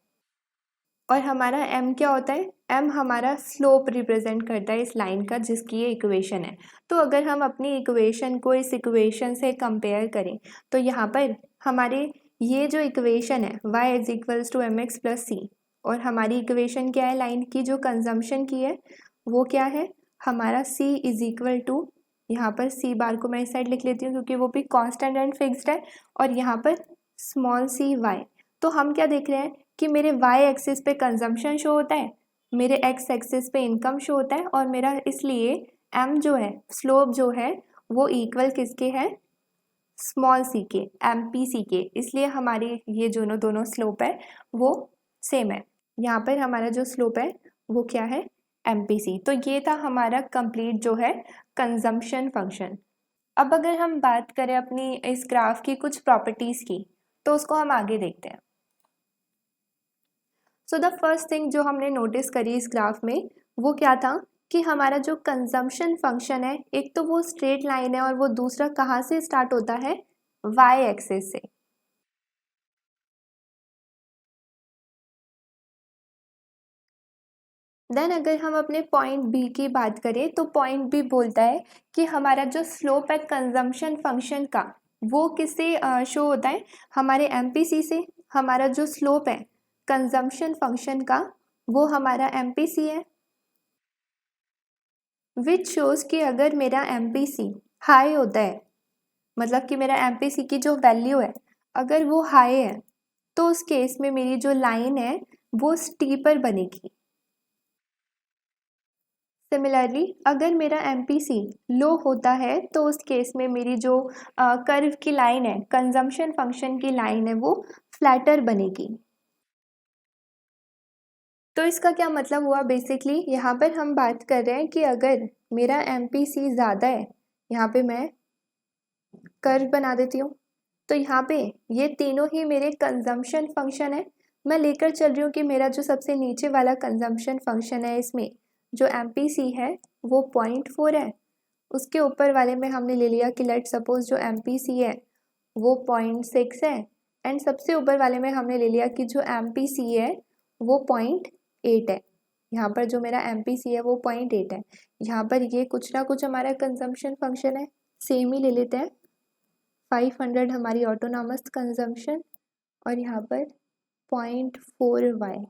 और हमारा m क्या होता है, m हमारा स्लोप रिप्रेजेंट करता है इस लाइन का जिसकी ये इक्वेशन है। तो अगर हम अपनी इक्वेशन को इस इक्वेशन से कंपेयर करें तो यहाँ पर हमारे ये जो इक्वेशन है y is equals to M X plus C, और हमारी इक्वेशन क्या है लाइन की जो कंजम्पशन की है वो क्या है, हमारा c इज इक्वल टू, यहाँ पर c बार को मैं इस साइड लिख लेती हूँ क्योंकि वो भी कांस्टेंट एंड फिक्स्ड है, और यहाँ पर स्मॉल सी y। तो हम क्या देख रहे हैं कि मेरे y एक्सिस पे कंजम्पशन शो होता है, मेरे x एक्सिस पे इनकम शो होता है, और मेरा इसलिए m जो है स्लोप जो है वो इक्वल किसके है, स्मॉल सी के, MPC के, इसलिए हमारी ये जो दोनों स्लोप है वो सेम है। यहाँ पर हमारा जो स्लोप है वो क्या है, MPC। तो ये था हमारा कंप्लीट जो है कंजम्पशन फंक्शन। अब अगर हम बात करें अपनी इस ग्राफ की कुछ प्रॉपर्टीज़ की तो उसको हम आगे देखते हैं। सो द फर्स्ट थिंग जो हमने नोटिस करी इस ग्राफ में वो क्या था कि हमारा जो कंजम्पशन फंक्शन है एक तो वो स्ट्रेट लाइन है और वो दूसरा कहाँ से स्टार्ट होता है, y एक्सिस से। देन अगर हम अपने पॉइंट बी की बात करें तो पॉइंट बी बोलता है कि हमारा जो स्लोप है कंजम्पशन फंक्शन का वो किससे शो होता है, हमारे MPC से। हमारा जो स्लोप है कंजम्पशन फंक्शन का वो हमारा MPC है, विच शोज़ कि अगर मेरा MPC हाई होता है, मतलब कि मेरा MPC की जो वैल्यू है अगर वो हाई है तो उस केस में मेरी जो लाइन है वो स्टीपर बनेगी। सिमिलरली अगर मेरा MPC लो होता है तो उस केस में मेरी जो कर्व की लाइन है, कंजम्पशन फंक्शन की लाइन है, वो फ्लैटर बनेगी। तो इसका क्या मतलब हुआ, बेसिकली यहाँ पर हम बात कर रहे हैं कि अगर मेरा MPC ज़्यादा है, यहाँ पे मैं कर्व बना देती हूँ, तो यहाँ पे ये तीनों ही मेरे कंजम्पशन फंक्शन है। मैं लेकर चल रही हूँ कि मेरा जो सबसे नीचे वाला कंजम्पशन फंक्शन है इसमें जो MPC है वो 0.4 है, उसके ऊपर वाले में हमने ले लिया कि लेट सपोज जो MPC है वो 0.6 है, एंड सबसे ऊपर वाले में हमने ले लिया कि जो MPC है वो 0.8 है। यहाँ पर जो मेरा MPC है वो 0.8 है, यहाँ पर ये कुछ ना कुछ हमारा कंजम्पशन फंक्शन है, सेम ही ले लेते हैं। 500 हमारी ऑटोनॉमस कंजम्पशन और यहाँ पर 0.4y,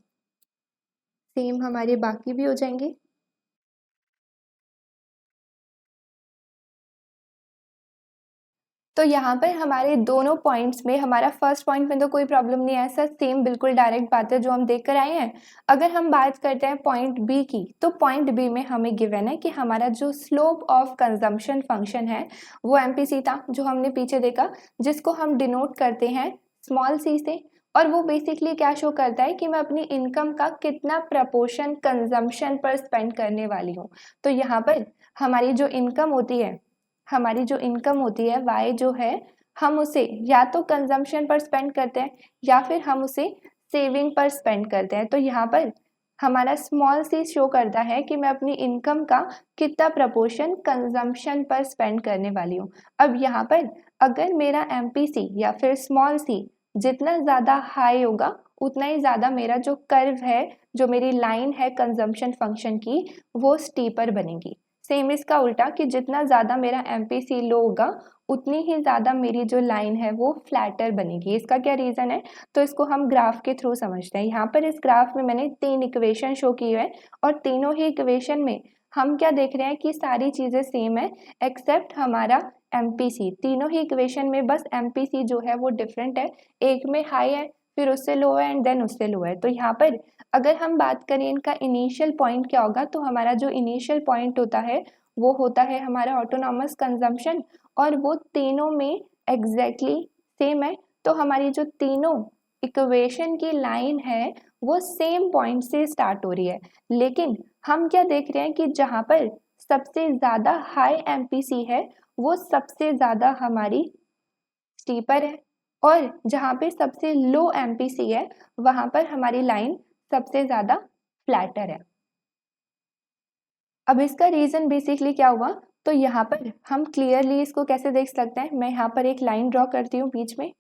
सेम हमारे बाकी भी हो जाएंगे। तो यहाँ पर हमारे दोनों पॉइंट्स में, हमारा फर्स्ट पॉइंट में तो कोई प्रॉब्लम नहीं है, ऐसा सेम बिल्कुल डायरेक्ट बात है जो हम देख कर आए हैं। अगर हम बात करते हैं पॉइंट बी की तो पॉइंट बी में हमें गिवन है कि हमारा जो स्लोप ऑफ कंजम्पशन फंक्शन है वो MPC था जो हमने पीछे देखा, जिसको हम डिनोट करते हैं स्मॉल c से, और वो बेसिकली क्या शो करता है कि मैं अपनी इनकम का कितना प्रपोर्शन कंजम्पशन पर स्पेंड करने वाली हूँ। तो यहाँ पर हमारी जो इनकम होती है, y जो है, हम उसे या तो कंजम्पशन पर स्पेंड करते हैं या फिर हम उसे सेविंग पर स्पेंड करते हैं। तो यहाँ पर हमारा स्मॉल सी शो करता है कि मैं अपनी इनकम का कितना प्रपोर्शन कंजम्पशन पर स्पेंड करने वाली हूँ। अब यहाँ पर अगर मेरा MPC या फिर स्मॉल सी जितना ज़्यादा हाई होगा उतना ही ज़्यादा मेरा जो कर्व है, जो मेरी लाइन है कंजम्पशन फंक्शन की, वो स्टीपर बनेगी। सेम इसका उल्टा कि जितना ज़्यादा मेरा MPC लो होगा उतनी ही ज़्यादा मेरी जो लाइन है वो फ्लैटर बनेगी। इसका क्या रीज़न है, तो इसको हम ग्राफ के थ्रू समझते हैं। यहाँ पर इस ग्राफ में मैंने 3 इक्वेशन शो की है और तीनों ही इक्वेशन में हम क्या देख रहे हैं कि सारी चीज़ें सेम है एक्सेप्ट हमारा MPC। तीनों ही इक्वेशन में बस MPC जो है वो डिफरेंट है, एक में हाई है फिर उससे लो है एंड देन उससे लो है। तो यहाँ पर अगर हम बात करें इनका इनिशियल पॉइंट क्या होगा, तो हमारा जो इनिशियल पॉइंट होता है वो होता है हमारा ऑटोनॉमस कंजम्पशन, और वो तीनों में एग्जैक्टली सेम है। तो हमारी जो तीनों इक्वेशन की लाइन है वो सेम पॉइंट से स्टार्ट हो रही है, लेकिन हम क्या देख रहे हैं कि जहाँ पर सबसे ज़्यादा हाई MPC है वो सबसे ज़्यादा हमारी स्टीपर है, और जहाँ पे सबसे लो MPC है वहाँ पर हमारी लाइन सबसे ज़्यादा फ्लैटर है। अब इसका रीज़न बेसिकली क्या हुआ, तो यहाँ पर हम क्लियरली इसको कैसे देख सकते हैं, मैं यहाँ पर एक लाइन ड्रॉ करती हूँ बीच में,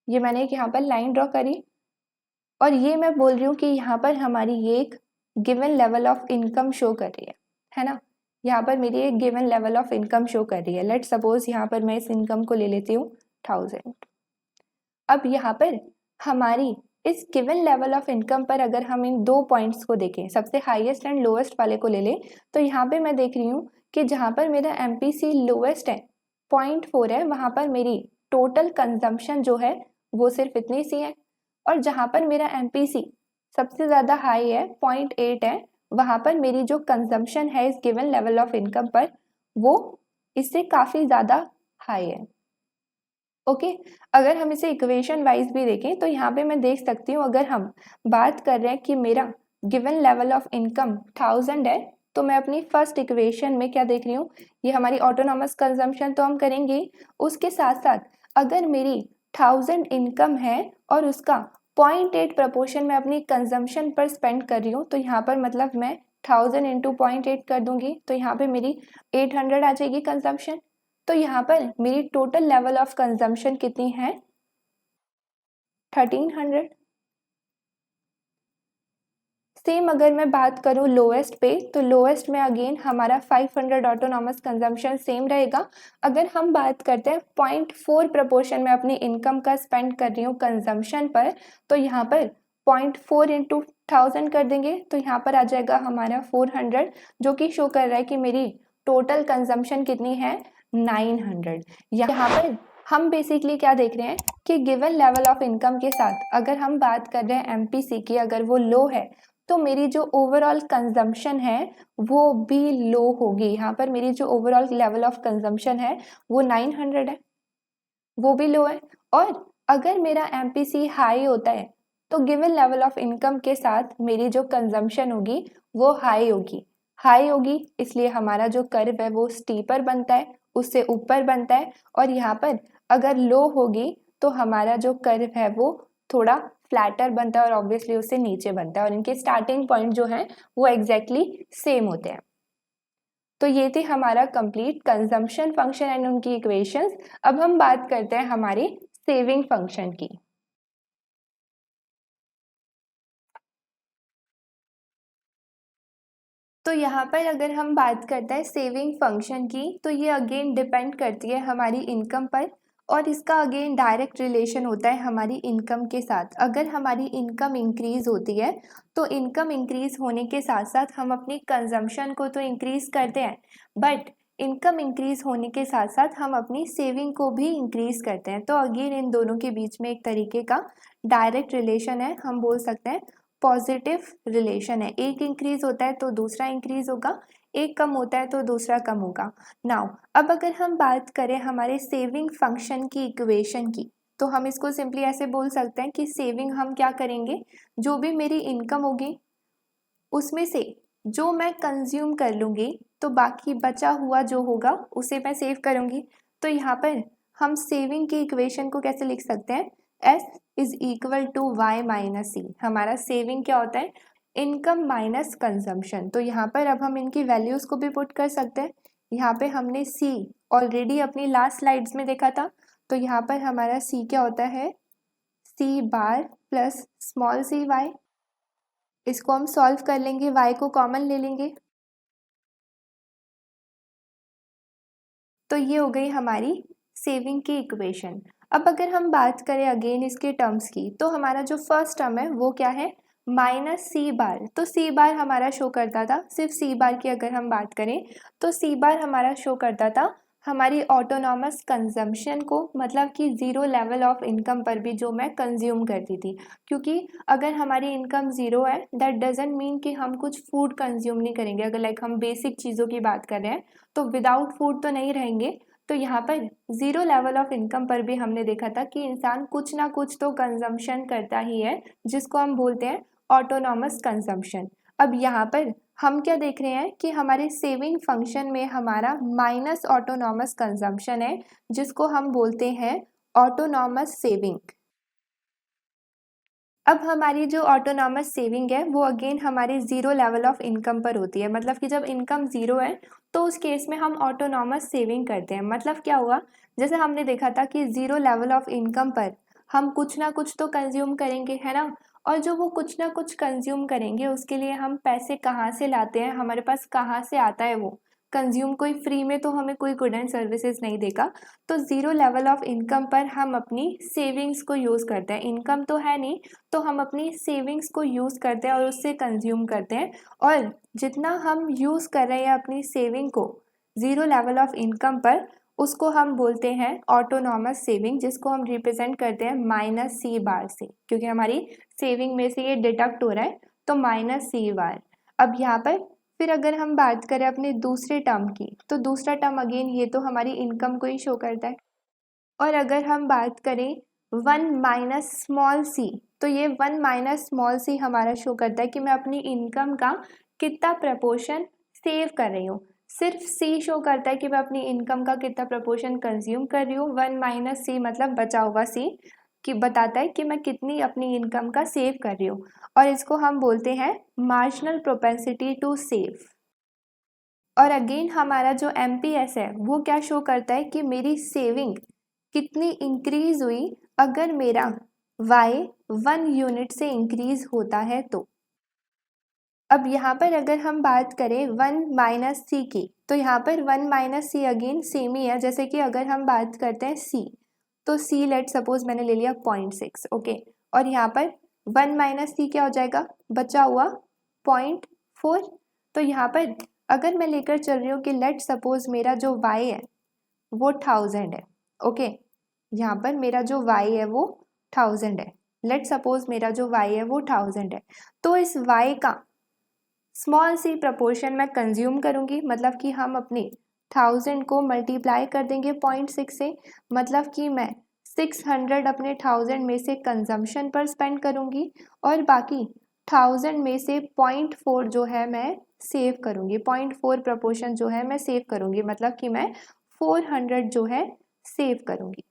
ये मैंने एक यहाँ पर लाइन ड्रॉ करी और ये मैं बोल रही हूँ कि यहाँ पर हमारी ये एक given level of income show कर रही है ना। यहाँ पर मेरी एक given level of income show कर रही है। लेट सपोज यहाँ पर मैं इस इनकम को ले लेती हूँ 1000। अब यहाँ पर हमारी इस गिवन लेवल ऑफ इनकम पर अगर हम इन दो पॉइंट्स को देखें, सबसे हाईएस्ट एंड लोएस्ट वाले को ले लें, तो यहाँ पे मैं देख रही हूँ कि जहाँ पर मेरा MPC लोएस्ट है 0.4 है, वहाँ पर मेरी टोटल कंजम्पशन जो है वो सिर्फ इतनी सी है। और जहाँ पर मेरा MPC सबसे ज़्यादा हाई है 0.8 है, वहाँ पर मेरी जो कंजम्पशन है इस गिवन लेवल ऑफ इनकम पर वो इससे काफ़ी ज़्यादा हाई है। ओके अगर हम इसे इक्वेशन वाइज भी देखें तो यहाँ पे मैं देख सकती हूँ, अगर हम बात कर रहे हैं कि मेरा गिवन लेवल ऑफ इनकम 1000 है, तो मैं अपनी फर्स्ट इक्वेशन में क्या देख रही हूँ, ये हमारी ऑटोनॉमस कंजम्पशन तो हम करेंगे, उसके साथ साथ अगर मेरी 1000 इनकम है और उसका 0.8 प्रपोर्शन मैं अपनी कंजम्पशन पर स्पेंड कर रही हूँ, तो यहाँ पर मतलब मैं 1000 इंटू 0.8 कर दूंगी, तो यहाँ पे मेरी 800 आ जाएगी कंजम्पशन। तो यहाँ पर मेरी टोटल लेवल ऑफ कंजम्पशन कितनी है, 1300। सेम अगर मैं बात करूँ लोएस्ट पे, तो लोएस्ट में अगेन हमारा 500 ऑटोनॉमस कंजम्पशन सेम रहेगा। अगर हम बात करते हैं 0.4 प्रपोर्शन में अपनी इनकम का स्पेंड कर रही हूँ कंजम्पशन पर, तो यहाँ पर 0.4 इंटू 1000 कर देंगे, तो यहाँ पर आ जाएगा हमारा 400, जो कि शो कर रहा है कि मेरी टोटल कंजम्पशन कितनी है, 900। यहाँ पर हम बेसिकली क्या देख रहे हैं कि गिवन लेवल ऑफ इनकम के साथ अगर हम बात कर रहे हैं MPC की, अगर वो लो है तो मेरी जो ओवरऑल कंजम्पशन है वो भी लो होगी। यहाँ पर मेरी जो ओवरऑल लेवल ऑफ कंजम्पशन है वो 900 है, वो भी लो है। और अगर मेरा MPC हाई होता है तो गिवन लेवल ऑफ इनकम के साथ मेरी जो कंजम्पशन होगी वो हाई होगी। हाई होगी इसलिए हमारा जो कर्व है वो स्टीपर बनता है, उससे ऊपर बनता है। और यहाँ पर अगर लो होगी तो हमारा जो कर्व है वो थोड़ा फ्लैटर बनता है और ऑब्वियसली उससे नीचे बनता है, और इनके स्टार्टिंग पॉइंट जो हैं वो एग्जैक्टली सेम होते हैं। तो ये थी हमारा कंप्लीट कंजम्पशन फंक्शन एंड उनकी इक्वेशंस। अब हम बात करते हैं हमारी सेविंग फंक्शन की। तो यहाँ पर अगर हम बात करते हैं सेविंग फंक्शन की, तो ये अगेन डिपेंड करती है हमारी इनकम पर, और इसका अगेन डायरेक्ट रिलेशन होता है हमारी इनकम के साथ। अगर हमारी इनकम इंक्रीज होती है तो इनकम इंक्रीज होने के साथ साथ हम अपनी कंजम्पशन को तो इंक्रीज करते हैं, बट इनकम इंक्रीज होने के साथ साथ हम अपनी सेविंग को भी इंक्रीज करते हैं। तो अगेन इन दोनों के बीच में एक तरीके का डायरेक्ट रिलेशन है, हम बोल सकते हैं पॉजिटिव रिलेशन है। एक इंक्रीज होता है तो दूसरा इंक्रीज होगा, एक कम होता है तो दूसरा कम होगा। नाउ अब अगर हम बात करें हमारे सेविंग फंक्शन की इक्वेशन की, तो हम इसको सिंपली ऐसे बोल सकते हैं कि सेविंग हम क्या करेंगे, जो भी मेरी इनकम होगी उसमें से जो मैं कंज्यूम कर लूँगी तो बाकी बचा हुआ जो होगा उसे मैं सेव करूँगी। तो यहाँ पर हम सेविंग की इक्वेशन को कैसे लिख सकते हैं, S is equal to Y minus C. हमारा सेविंग क्या होता है, इनकम माइनस कंजम्पशन। तो यहाँ पर अब हम इनकी वैल्यूज़ को भी पुट कर सकते हैं। यहाँ पे हमने C ऑलरेडी अपनी लास्ट स्लाइड्स में देखा था, तो यहाँ पर हमारा C क्या होता है, C बार प्लस स्मॉल c वाई। इसको हम सॉल्व कर लेंगे, y को कॉमन ले लेंगे, तो ये हो गई हमारी सेविंग की इक्वेशन। अब अगर हम बात करें अगेन इसके टर्म्स की, तो हमारा जो फर्स्ट टर्म है वो क्या है, माइनस सी बार। तो सी बार हमारा शो करता था, सिर्फ सी बार की अगर हम बात करें तो सी बार हमारा शो करता था हमारी ऑटोनॉमस कंजम्पशन को, मतलब कि ज़ीरो लेवल ऑफ इनकम पर भी जो मैं कंज्यूम करती थी। क्योंकि अगर हमारी इनकम ज़ीरो है दैट डजेंट मीन कि हम कुछ फूड कंज्यूम नहीं करेंगे। अगर लाइक हम बेसिक चीज़ों की बात कर रहे हैं तो विदाउट फूड तो नहीं रहेंगे। तो यहाँ पर ज़ीरो लेवल ऑफ इनकम पर भी हमने देखा था कि इंसान कुछ ना कुछ तो कंजम्पशन करता ही है, जिसको हम बोलते हैं ऑटोनॉमस कंजम्पशन। अब यहाँ पर हम क्या देख रहे हैं कि हमारे सेविंग फंक्शन में हमारा माइनस ऑटोनॉमस कंजम्पशन है, जिसको हम बोलते हैं ऑटोनॉमस सेविंग। अब हमारी जो ऑटोनॉमस सेविंग है वो अगेन हमारे ज़ीरो लेवल ऑफ इनकम पर होती है। मतलब कि जब इनकम ज़ीरो है तो उस केस में हम ऑटोनॉमस सेविंग करते हैं। मतलब क्या हुआ, जैसे हमने देखा था कि ज़ीरो लेवल ऑफ इनकम पर हम कुछ ना कुछ तो कंज्यूम करेंगे, है ना। और जो वो कुछ ना कुछ कंज्यूम करेंगे उसके लिए हम पैसे कहाँ से लाते हैं, हमारे पास कहाँ से आता है वो कंज्यूम। कोई फ्री में तो हमें कोई गुड एंड सर्विसेज नहीं देगा। तो ज़ीरो लेवल ऑफ इनकम पर हम अपनी सेविंग्स को यूज़ करते हैं। इनकम तो है नहीं, तो हम अपनी सेविंग्स को यूज़ करते हैं और उससे कंज्यूम करते हैं। और जितना हम यूज़ कर रहे हैं अपनी सेविंग को ज़ीरो लेवल ऑफ इनकम पर, उसको हम बोलते हैं ऑटोनॉमस सेविंग, जिसको हम रिप्रेजेंट करते हैं -C⁻, से, क्योंकि हमारी सेविंग में से ये डिडक्ट हो रहा है, तो -C⁻। अब यहाँ पर फिर अगर हम बात करें अपने दूसरे टर्म की, तो दूसरा टर्म अगेन ये तो हमारी इनकम को ही शो करता है। और अगर हम बात करें 1 - तो ये 1 - हमारा शो करता है कि मैं अपनी इनकम का कितना प्रपोर्शन सेव कर रही हूँ। सिर्फ C शो करता है कि मैं अपनी इनकम का कितना प्रपोर्शन कंज्यूम कर रही हूँ। 1 - C मतलब बचा हुआ C कि बताता है कि मैं कितनी अपनी इनकम का सेव कर रही हूँ, और इसको हम बोलते हैं मार्जिनल प्रोपेंसिटी टू सेव। और अगेन हमारा जो MPS है वो क्या शो करता है कि मेरी सेविंग कितनी इंक्रीज हुई अगर मेरा Y 1 यूनिट से इंक्रीज होता है तो। अब यहाँ पर अगर हम बात करें 1 - C की, तो यहाँ पर 1 - C अगेन सेम ही है। जैसे कि अगर हम बात करते हैं C, तो C लेट सपोज मैंने ले लिया 0.6, ओके। और यहाँ पर 1 - C क्या हो जाएगा, बचा हुआ 0.4। तो यहाँ पर अगर मैं लेकर चल रही हूँ कि लेट सपोज मेरा जो Y है वो 1000 है, ओके। यहाँ पर मेरा जो Y है वो 1000 है। लेट सपोज मेरा जो Y है वो 1000 है, तो इस Y का स्मॉल सी प्रपोर्शन मैं कंज्यूम करूँगी, मतलब कि हम अपनी 1000 को मल्टीप्लाई कर देंगे 0.6 से, मतलब कि मैं 600 अपने 1000 में से कंजम्पशन पर स्पेंड करूँगी, और बाकी 1000 में से 0.4 जो है मैं सेव करूँगी। 0.4 प्रपोर्शन जो है मैं सेव करूँगी, मतलब कि मैं 400 जो है सेव करूँगी।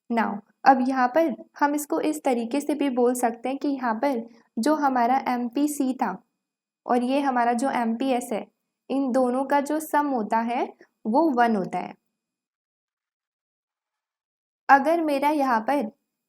नाउ अब यहाँ पर हम इसको इस तरीके से भी बोल सकते हैं कि यहाँ पर जो हमारा MPC था और ये हमारा जो MPS है, इन दोनों का जो सम होता है वो 1 होता है। अगर मेरा यहाँ पर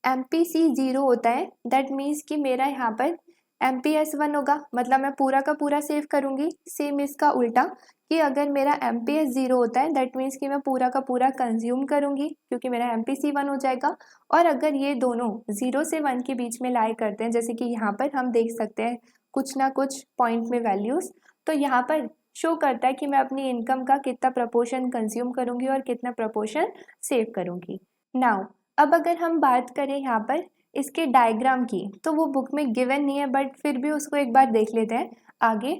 MPC 0 होता है, दैट मीन्स कि मेरा यहाँ पर MPS 1 होगा, मतलब मैं पूरा का पूरा सेव करूँगी। सेम इसका उल्टा कि अगर मेरा MPS 0 होता है, दैट मीन्स कि मैं पूरा का पूरा कंज्यूम करूँगी, क्योंकि मेरा MPC 1 हो जाएगा। और अगर ये दोनों 0 से 1 के बीच में लाई करते हैं, जैसे कि यहाँ पर हम देख सकते हैं कुछ ना कुछ पॉइंट में वैल्यूज़, तो यहाँ पर शो करता है कि मैं अपनी इनकम का कितना प्रपोर्शन कंज्यूम करूँगी और कितना प्रपोर्शन सेव करूँगी। नाउ अब अगर हम बात करें यहाँ पर इसके डायग्राम की, तो वो बुक में गिवन नहीं है, बट फिर भी उसको एक बार देख लेते हैं आगे।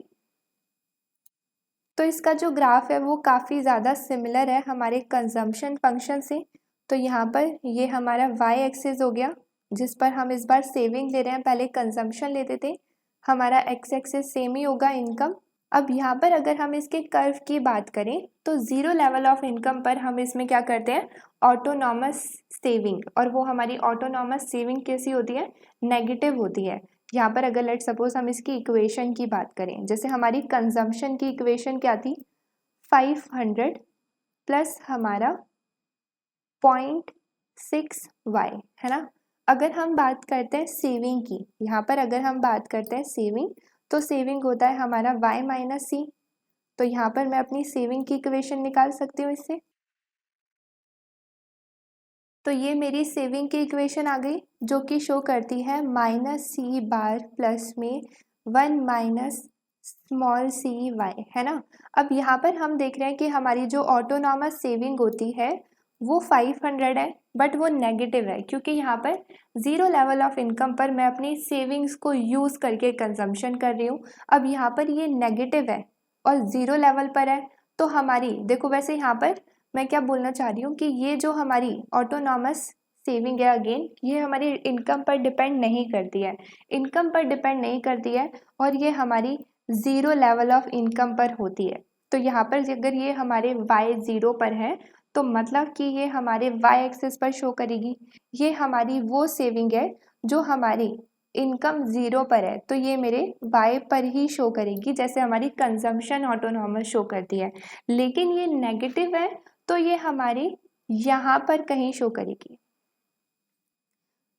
तो इसका जो ग्राफ है वो काफ़ी ज़्यादा सिमिलर है हमारे कंजम्पशन फंक्शन से। तो यहाँ पर ये हमारा Y एक्सिस हो गया, जिस पर हम इस बार सेविंग ले रहे हैं, पहले कंजम्पशन लेते थे। हमारा X एक्सिस सेम ही होगा, इनकम। अब यहाँ पर अगर हम इसके कर्व की बात करें, तो ज़ीरो लेवल ऑफ इनकम पर हम इसमें क्या करते हैं, ऑटोनॉमस सेविंग। और वो हमारी ऑटोनॉमस सेविंग कैसी होती है, नेगेटिव होती है। यहाँ पर अगर लेट सपोज हम इसकी इक्वेशन की बात करें, जैसे हमारी कंजम्पशन की इक्वेशन क्या थी, 500 प्लस हमारा 0.6y, है ना। अगर हम बात करते हैं सेविंग की, यहाँ पर अगर हम बात करते हैं सेविंग, तो सेविंग होता है हमारा Y - C। तो यहाँ पर मैं अपनी सेविंग की इक्वेशन निकाल सकती हूँ इससे। तो ये मेरी सेविंग की इक्वेशन आ गई, जो कि शो करती है -C बार प्लस में 1 - cy, है ना। अब यहाँ पर हम देख रहे हैं कि हमारी जो ऑटोनॉमस सेविंग होती है वो 500 है, बट वो नेगेटिव है, क्योंकि यहाँ पर ज़ीरो लेवल ऑफ इनकम पर मैं अपनी सेविंग्स को यूज़ करके कंजम्पशन कर रही हूँ। अब यहाँ पर ये नेगेटिव है और ज़ीरो लेवल पर है, तो हमारी देखो, वैसे यहाँ पर मैं क्या बोलना चाह रही हूँ कि ये जो हमारी ऑटोनॉमस सेविंग है, अगेन ये हमारी इनकम पर डिपेंड नहीं करती है, इनकम पर डिपेंड नहीं करती है, और ये हमारी ज़ीरो लेवल ऑफ इनकम पर होती है। तो यहाँ पर अगर ये हमारे Y 0 पर है, तो मतलब कि ये हमारे Y एक्सिस पर शो करेगी। ये हमारी वो सेविंग है जो हमारी इनकम 0 पर है, तो ये मेरे Y पर ही शो करेगी, जैसे हमारी कंजम्पशन ऑटोनॉमस शो करती है। लेकिन ये नेगेटिव है, तो ये हमारी यहाँ पर कहीं शो करेगी,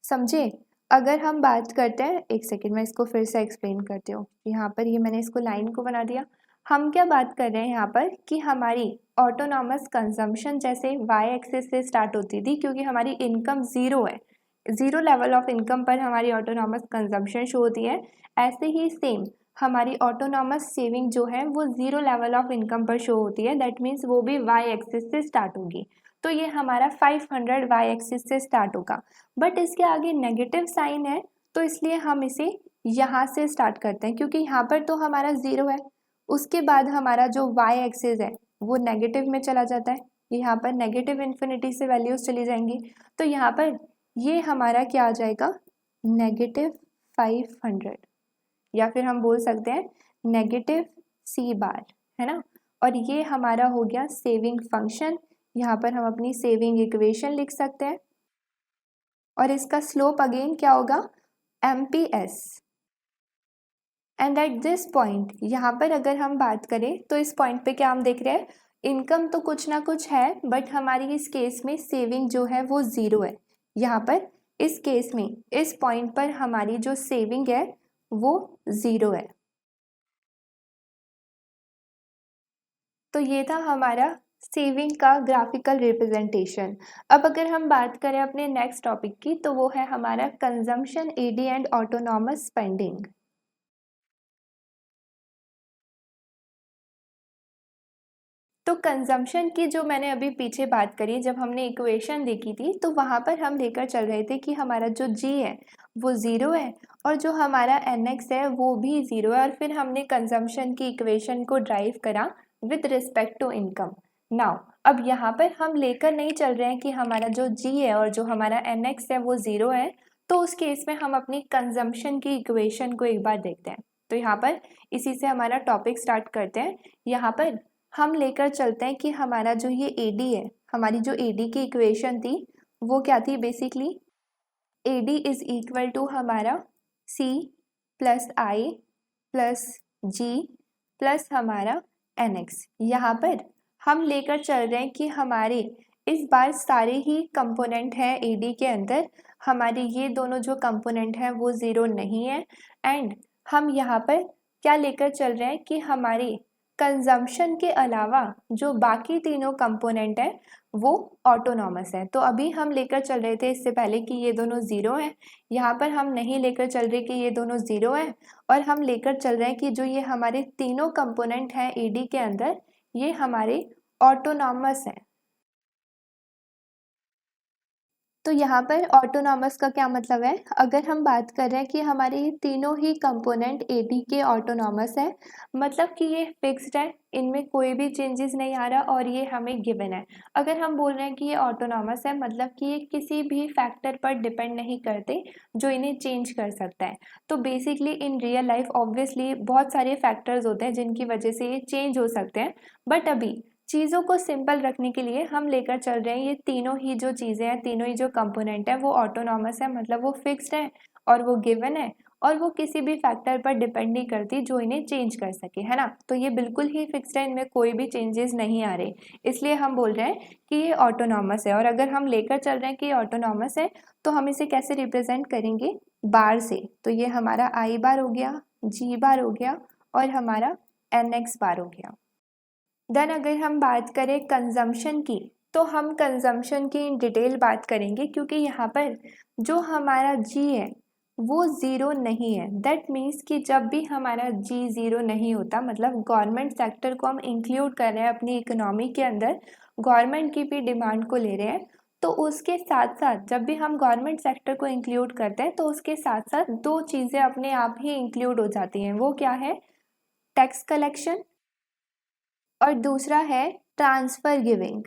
समझे। अगर हम बात करते हैं, एक सेकेंड मैं इसको फिर से एक्सप्लेन करती हूँ। यहाँ पर ये मैंने इसको लाइन को बना दिया। हम क्या बात कर रहे हैं यहाँ पर कि हमारी ऑटोनॉमस कंजम्पशन जैसे वाई एक्सिस से स्टार्ट होती थी, क्योंकि हमारी इनकम ज़ीरो है, ज़ीरो लेवल ऑफ इनकम पर हमारी ऑटोनॉमस कंजम्पशन शो होती है। ऐसे ही सेम हमारी ऑटोनॉमस सेविंग जो है वो ज़ीरो लेवल ऑफ इनकम पर शो होती है, दैट मीन्स वो भी वाई एक्सिस से स्टार्ट होगी। तो ये हमारा 500 वाई एक्सिस से स्टार्ट होगा, बट इसके आगे नेगेटिव साइन है, तो इसलिए हम इसे यहाँ से स्टार्ट करते हैं, क्योंकि यहाँ पर तो हमारा ज़ीरो है, उसके बाद हमारा जो वाई एक्सिस है वो नेगेटिव में चला जाता है, यहाँ पर नेगेटिव इन्फिनिटी से वैल्यूज चली जाएंगी। तो यहाँ पर ये हमारा क्या आ जाएगा, -500, या फिर हम बोल सकते हैं नेगेटिव सी बार, है ना। और ये हमारा हो गया सेविंग फंक्शन। यहाँ पर हम अपनी सेविंग इक्वेशन लिख सकते हैं, और इसका स्लोप अगेन क्या होगा, MPS। And at this point, यहाँ पर अगर हम बात करें तो इस पॉइंट पे क्या हम देख रहे हैं, इनकम तो कुछ ना कुछ है, बट हमारी इस केस में सेविंग जो है वो ज़ीरो है। यहाँ पर इस केस में इस पॉइंट पर हमारी जो सेविंग है वो ज़ीरो है। तो ये था हमारा सेविंग का ग्राफिकल रिप्रेजेंटेशन। अब अगर हम बात करें अपने नेक्स्ट टॉपिक की, तो वो है हमारा consumption, AD and autonomous spending. तो कंजम्पशन की जो मैंने अभी पीछे बात करी, जब हमने इक्वेशन देखी थी, तो वहाँ पर हम लेकर चल रहे थे कि हमारा जो G है वो ज़ीरो है, और जो हमारा NX है वो भी ज़ीरो है, और फिर हमने कंजम्पशन की इक्वेशन को ड्राइव करा with respect to income. Now अब यहाँ पर हम लेकर नहीं चल रहे हैं कि हमारा जो G है और जो हमारा NX है वो ज़ीरो है, तो उस केस में हम अपनी कंजम्पशन की इक्वेशन को एक बार देखते हैं। तो यहाँ पर इसी से हमारा टॉपिक स्टार्ट करते हैं। यहाँ पर हम लेकर चलते हैं कि हमारा जो ये AD है, हमारी जो AD की इक्वेशन थी वो क्या थी, basically AD is equal to हमारा C plus I plus G plus हमारा NX। यहाँ पर हम लेकर चल रहे हैं कि हमारे इस बार सारे ही कंपोनेंट हैं AD के अंदर, हमारे ये दोनों जो कंपोनेंट हैं वो ज़ीरो नहीं है। एंड हम यहाँ पर क्या लेकर चल रहे हैं कि हमारे कंजम्पशन के अलावा जो बाकी तीनों कंपोनेंट हैं वो ऑटोनॉमस है। तो अभी हम लेकर चल रहे थे इससे पहले कि ये दोनों ज़ीरो हैं, यहाँ पर हम नहीं लेकर चल रहे कि ये दोनों ज़ीरो हैं, और हम लेकर चल रहे हैं कि जो ये हमारे तीनों कंपोनेंट हैं AD के अंदर, ये हमारे ऑटोनॉमस हैं। तो यहाँ पर ऑटोनॉमस का क्या मतलब है, अगर हम बात कर रहे हैं कि हमारे ये तीनों ही कंपोनेंट AD के ऑटोनॉमस है, मतलब कि ये फिक्स्ड है, इनमें कोई भी चेंजेस नहीं आ रहा, और ये हमें गिवन है। अगर हम बोल रहे हैं कि ये ऑटोनॉमस है, मतलब कि ये किसी भी फैक्टर पर डिपेंड नहीं करते जो इन्हें चेंज कर सकता है। तो basically in real life obviously बहुत सारे फैक्टर्स होते हैं जिनकी वजह से ये चेंज हो सकते हैं, बट अभी चीज़ों को सिंपल रखने के लिए हम लेकर चल रहे हैं ये तीनों ही जो चीज़ें हैं, तीनों ही जो कंपोनेंट है वो ऑटोनॉमस है, मतलब वो फिक्स्ड है और वो गिवन है, और वो किसी भी फैक्टर पर डिपेंड नहीं करती जो इन्हें चेंज कर सके, है ना। तो ये बिल्कुल ही फिक्स्ड है, इनमें कोई भी चेंजेस नहीं आ रहे, इसलिए हम बोल रहे हैं कि ये ऑटोनॉमस है। और अगर हम लेकर चल रहे हैं कि ये ऑटोनॉमस है, तो हम इसे कैसे रिप्रेजेंट करेंगे, बार से। तो ये हमारा I बार हो गया, G बार हो गया, और हमारा NX बार हो गया। देन अगर हम बात करें कंजम्पशन की, तो हम कंजम्पशन की इन डिटेल बात करेंगे, क्योंकि यहाँ पर जो हमारा G है वो ज़ीरो नहीं है। दैट मीन्स कि जब भी हमारा G ज़ीरो नहीं होता, मतलब गवर्नमेंट सेक्टर को हम इंक्लूड कर रहे हैं अपनी इकोनॉमी के अंदर, गवर्नमेंट की भी डिमांड को ले रहे हैं, तो उसके साथ साथ जब भी हम गवर्नमेंट सेक्टर को इंक्लूड करते हैं, तो उसके साथ साथ दो चीज़ें अपने आप ही इंक्लूड हो जाती हैं। वो क्या है, टैक्स कलेक्शन, और दूसरा है ट्रांसफ़र गिविंग।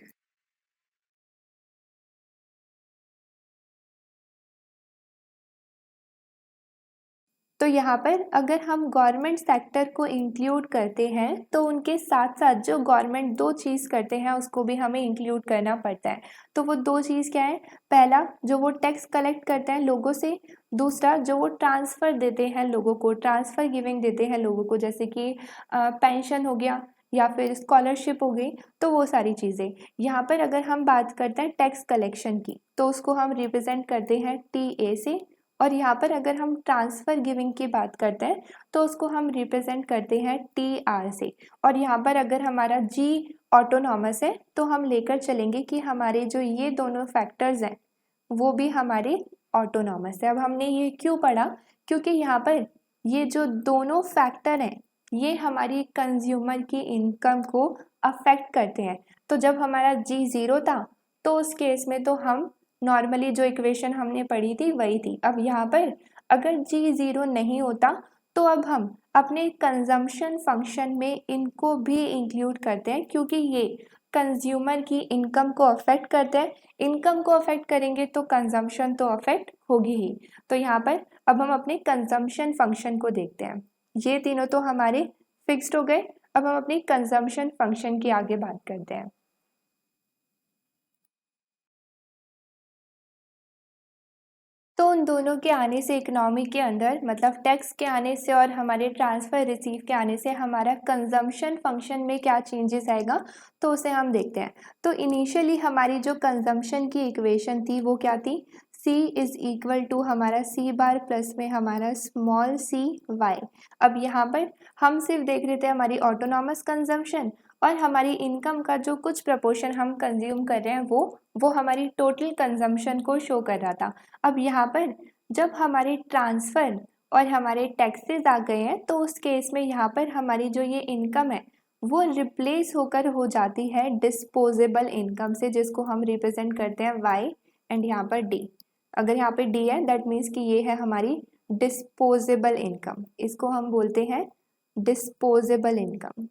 तो यहाँ पर अगर हम गवर्नमेंट सेक्टर को इंक्लूड करते हैं, तो उनके साथ साथ जो गवर्नमेंट दो चीज़ करते हैं उसको भी हमें इंक्लूड करना पड़ता है। तो वो दो चीज़ क्या है, पहला जो वो टैक्स कलेक्ट करते हैं लोगों से, दूसरा जो वो ट्रांसफ़र देते हैं लोगों को, ट्रांसफ़र गिविंग देते हैं लोगों को, जैसे कि पेंशन हो गया या फिर स्कॉलरशिप हो गई, तो वो सारी चीज़ें। यहाँ पर अगर हम बात करते हैं टैक्स कलेक्शन की, तो उसको हम रिप्रेजेंट करते हैं TA से, और यहाँ पर अगर हम ट्रांसफ़र गिविंग की बात करते हैं तो उसको हम रिप्रेजेंट करते हैं TR से। और यहाँ पर अगर हमारा G ऑटोनॉमस है तो हम लेकर चलेंगे कि हमारे जो ये दोनों फैक्टर्स हैं वो भी हमारे ऑटोनॉमस है। अब हमने ये क्यों पढ़ा, क्योंकि यहाँ पर ये जो दोनों फैक्टर हैं ये हमारी कंज्यूमर की इनकम को अफेक्ट करते हैं। तो जब हमारा G 0 था तो उस केस में तो हम नॉर्मली जो इक्वेशन हमने पढ़ी थी वही थी। अब यहाँ पर अगर G 0 नहीं होता तो अब हम अपने कंजम्पशन फंक्शन में इनको भी इंक्लूड करते हैं, क्योंकि ये कंज्यूमर की इनकम को अफेक्ट करते हैं। इनकम को अफेक्ट करेंगे तो कंजम्पशन तो अफेक्ट होगी ही। तो यहाँ पर अब हम अपने कंजम्पशन फंक्शन को देखते हैं। ये तीनों तो हमारे फिक्स्ड हो गए। अब हम अपनी कंजम्पशन फंक्शन की आगे बात करते हैं। तो उन दोनों के आने से इकोनॉमी के अंदर, मतलब टैक्स के आने से और हमारे ट्रांसफ़र रिसीव के आने से हमारा कंजम्पशन फंक्शन में क्या चेंजेस आएगा तो उसे हम देखते हैं। तो इनिशियली हमारी जो कंजम्पशन की इक्वेशन थी वो क्या थी, C इज़ इक्वल टू हमारा C बार प्लस में हमारा स्मॉल c y। अब यहाँ पर हम सिर्फ देख रहे थे हमारी ऑटोनॉमस कंजम्पशन और हमारी इनकम का जो कुछ प्रपोर्शन हम कंज्यूम कर रहे हैं वो हमारी टोटल कंजम्पशन को शो कर रहा था। अब यहाँ पर जब हमारे ट्रांसफ़र और हमारे टैक्सेस आ गए हैं तो उस केस में यहाँ पर हमारी जो ये इनकम है वो रिप्लेस होकर हो जाती है डिस्पोजेबल इनकम से, जिसको हम रिप्रेजेंट करते हैं Y एंड यहाँ पर D। अगर यहाँ पे D है दैट मीन्स कि ये है हमारी डिस्पोजेबल इनकम, इसको हम बोलते हैं डिस्पोजेबल इनकम।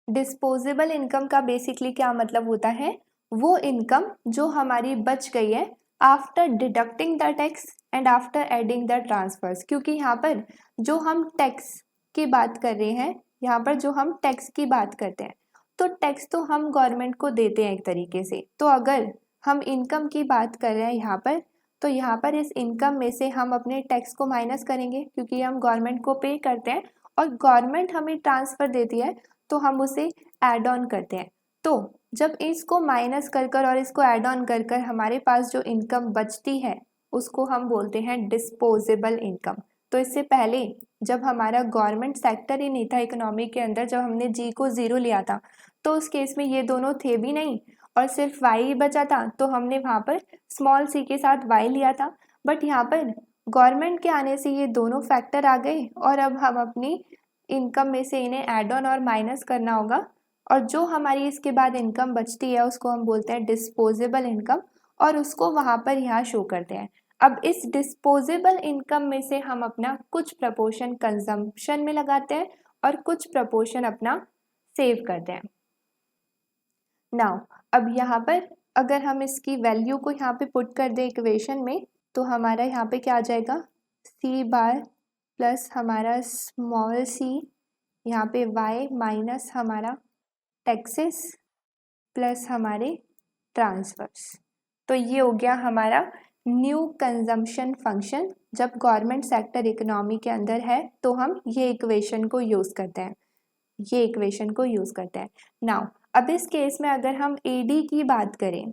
डिस्पोजेबल इनकम का बेसिकली क्या मतलब होता है, वो इनकम जो हमारी बच गई है after deducting the tax and after adding the transfers. क्योंकि यहाँ पर जो हम टैक्स की बात कर रहे हैं, यहाँ पर जो हम टैक्स की बात करते हैं तो टैक्स तो हम गवर्नमेंट को देते हैं एक तरीके से। तो अगर हम इनकम की बात कर रहे हैं यहाँ पर, तो यहाँ पर इस इनकम में से हम अपने टैक्स को माइनस करेंगे क्योंकि हम गवर्नमेंट को पे करते हैं और गवर्नमेंट हमें ट्रांसफ़र देती है तो हम उसे ऐड ऑन करते हैं। तो जब इसको माइनस कर और इसको ऐड ऑन कर हमारे पास जो इनकम बचती है उसको हम बोलते हैं डिस्पोजेबल इनकम। तो इससे पहले जब हमारा गवर्नमेंट सेक्टर ही नहीं था इकोनॉमी के अंदर, जब हमने G को 0 लिया था तो उस केस में ये दोनों थे भी नहीं और सिर्फ Y ही बचा था, तो हमने वहाँ पर स्मॉल c के साथ Y लिया था। बट यहाँ पर गवर्नमेंट के आने से ये दोनों फैक्टर आ गए और अब हम अपनी इनकम में से इन्हें ऐड ऑन और माइनस करना होगा और जो हमारी इसके बाद इनकम बचती है उसको हम बोलते हैं डिस्पोजेबल इनकम और उसको वहाँ पर यहाँ शो करते हैं। अब इस डिस्पोजेबल इनकम में से हम अपना कुछ प्रपोर्शन कंजम्पशन में लगाते हैं और कुछ प्रपोर्शन अपना सेव करते हैं। नाउ अब यहाँ पर अगर हम इसकी वैल्यू को यहाँ पे पुट कर दें इक्वेशन में तो हमारा यहाँ पे क्या आ जाएगा, C बार प्लस हमारा स्मॉल c यहाँ पे Y माइनस हमारा टैक्सेस प्लस हमारे ट्रांसफर्स। तो ये हो गया हमारा न्यू कंजम्पशन फंक्शन। जब गवर्नमेंट सेक्टर इकोनॉमी के अंदर है तो हम ये इक्वेशन को यूज़ करते हैं, ये इक्वेशन को यूज़ करते हैं। नाउ अब इस केस में अगर हम AD की बात करें,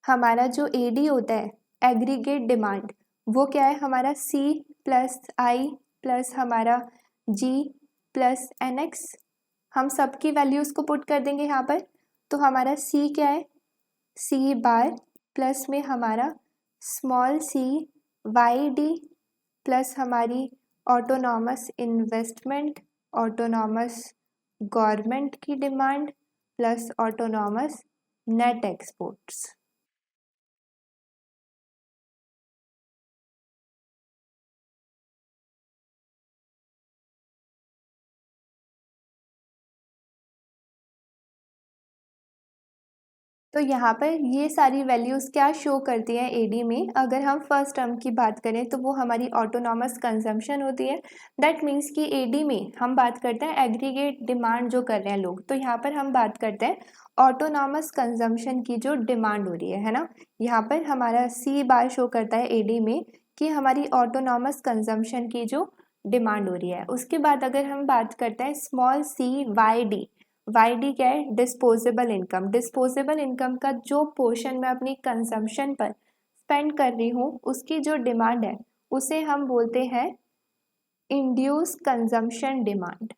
हमारा जो AD होता है एग्रीगेट डिमांड, वो क्या है हमारा C प्लस I प्लस हमारा G प्लस NX। हम सबकी वैल्यूज़ को पुट कर देंगे यहाँ पर। तो हमारा C क्या है, C बार प्लस में हमारा स्मॉल c YD प्लस हमारी ऑटोनॉमस इन्वेस्टमेंट, ऑटोनॉमस गवर्नमेंट की demand plus autonomous net exports. तो यहाँ पर ये सारी वैल्यूज़ क्या शो करती हैं AD में। अगर हम फर्स्ट टर्म की बात करें तो वो हमारी ऑटोनॉमस कंजम्पशन होती है। दैट मीन्स कि AD में हम बात करते हैं एग्रीगेट डिमांड जो कर रहे हैं लोग, तो यहाँ पर हम बात करते हैं ऑटोनॉमस कंजम्पशन की जो डिमांड हो रही है ना। यहाँ पर हमारा C बार शो करता है AD में कि हमारी ऑटोनॉमस कंजम्पशन की जो डिमांड हो रही है। उसके बाद अगर हम बात करते हैं स्मॉल c YD क्या है, डिस्पोजेबल इनकम। डिस्पोजेबल इनकम का जो पोर्शन मैं अपनी कंजम्पशन पर स्पेंड कर रही हूँ उसकी जो डिमांड है उसे हम बोलते हैं इंड्यूस कंजम्पशन डिमांड।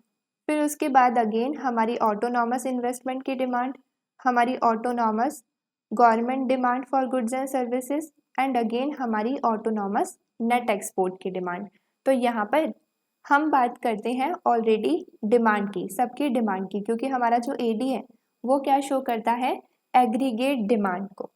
फिर उसके बाद अगेन हमारी ऑटोनॉमस इन्वेस्टमेंट की डिमांड, हमारी autonomous government demand for goods and services and again हमारी ऑटोनॉमस नेट एक्सपोर्ट की डिमांड। तो यहाँ पर हम बात करते हैं ऑलरेडी डिमांड की, सबकी डिमांड की, क्योंकि हमारा जो एडी है वो क्या शो करता है, एग्रीगेट डिमांड को।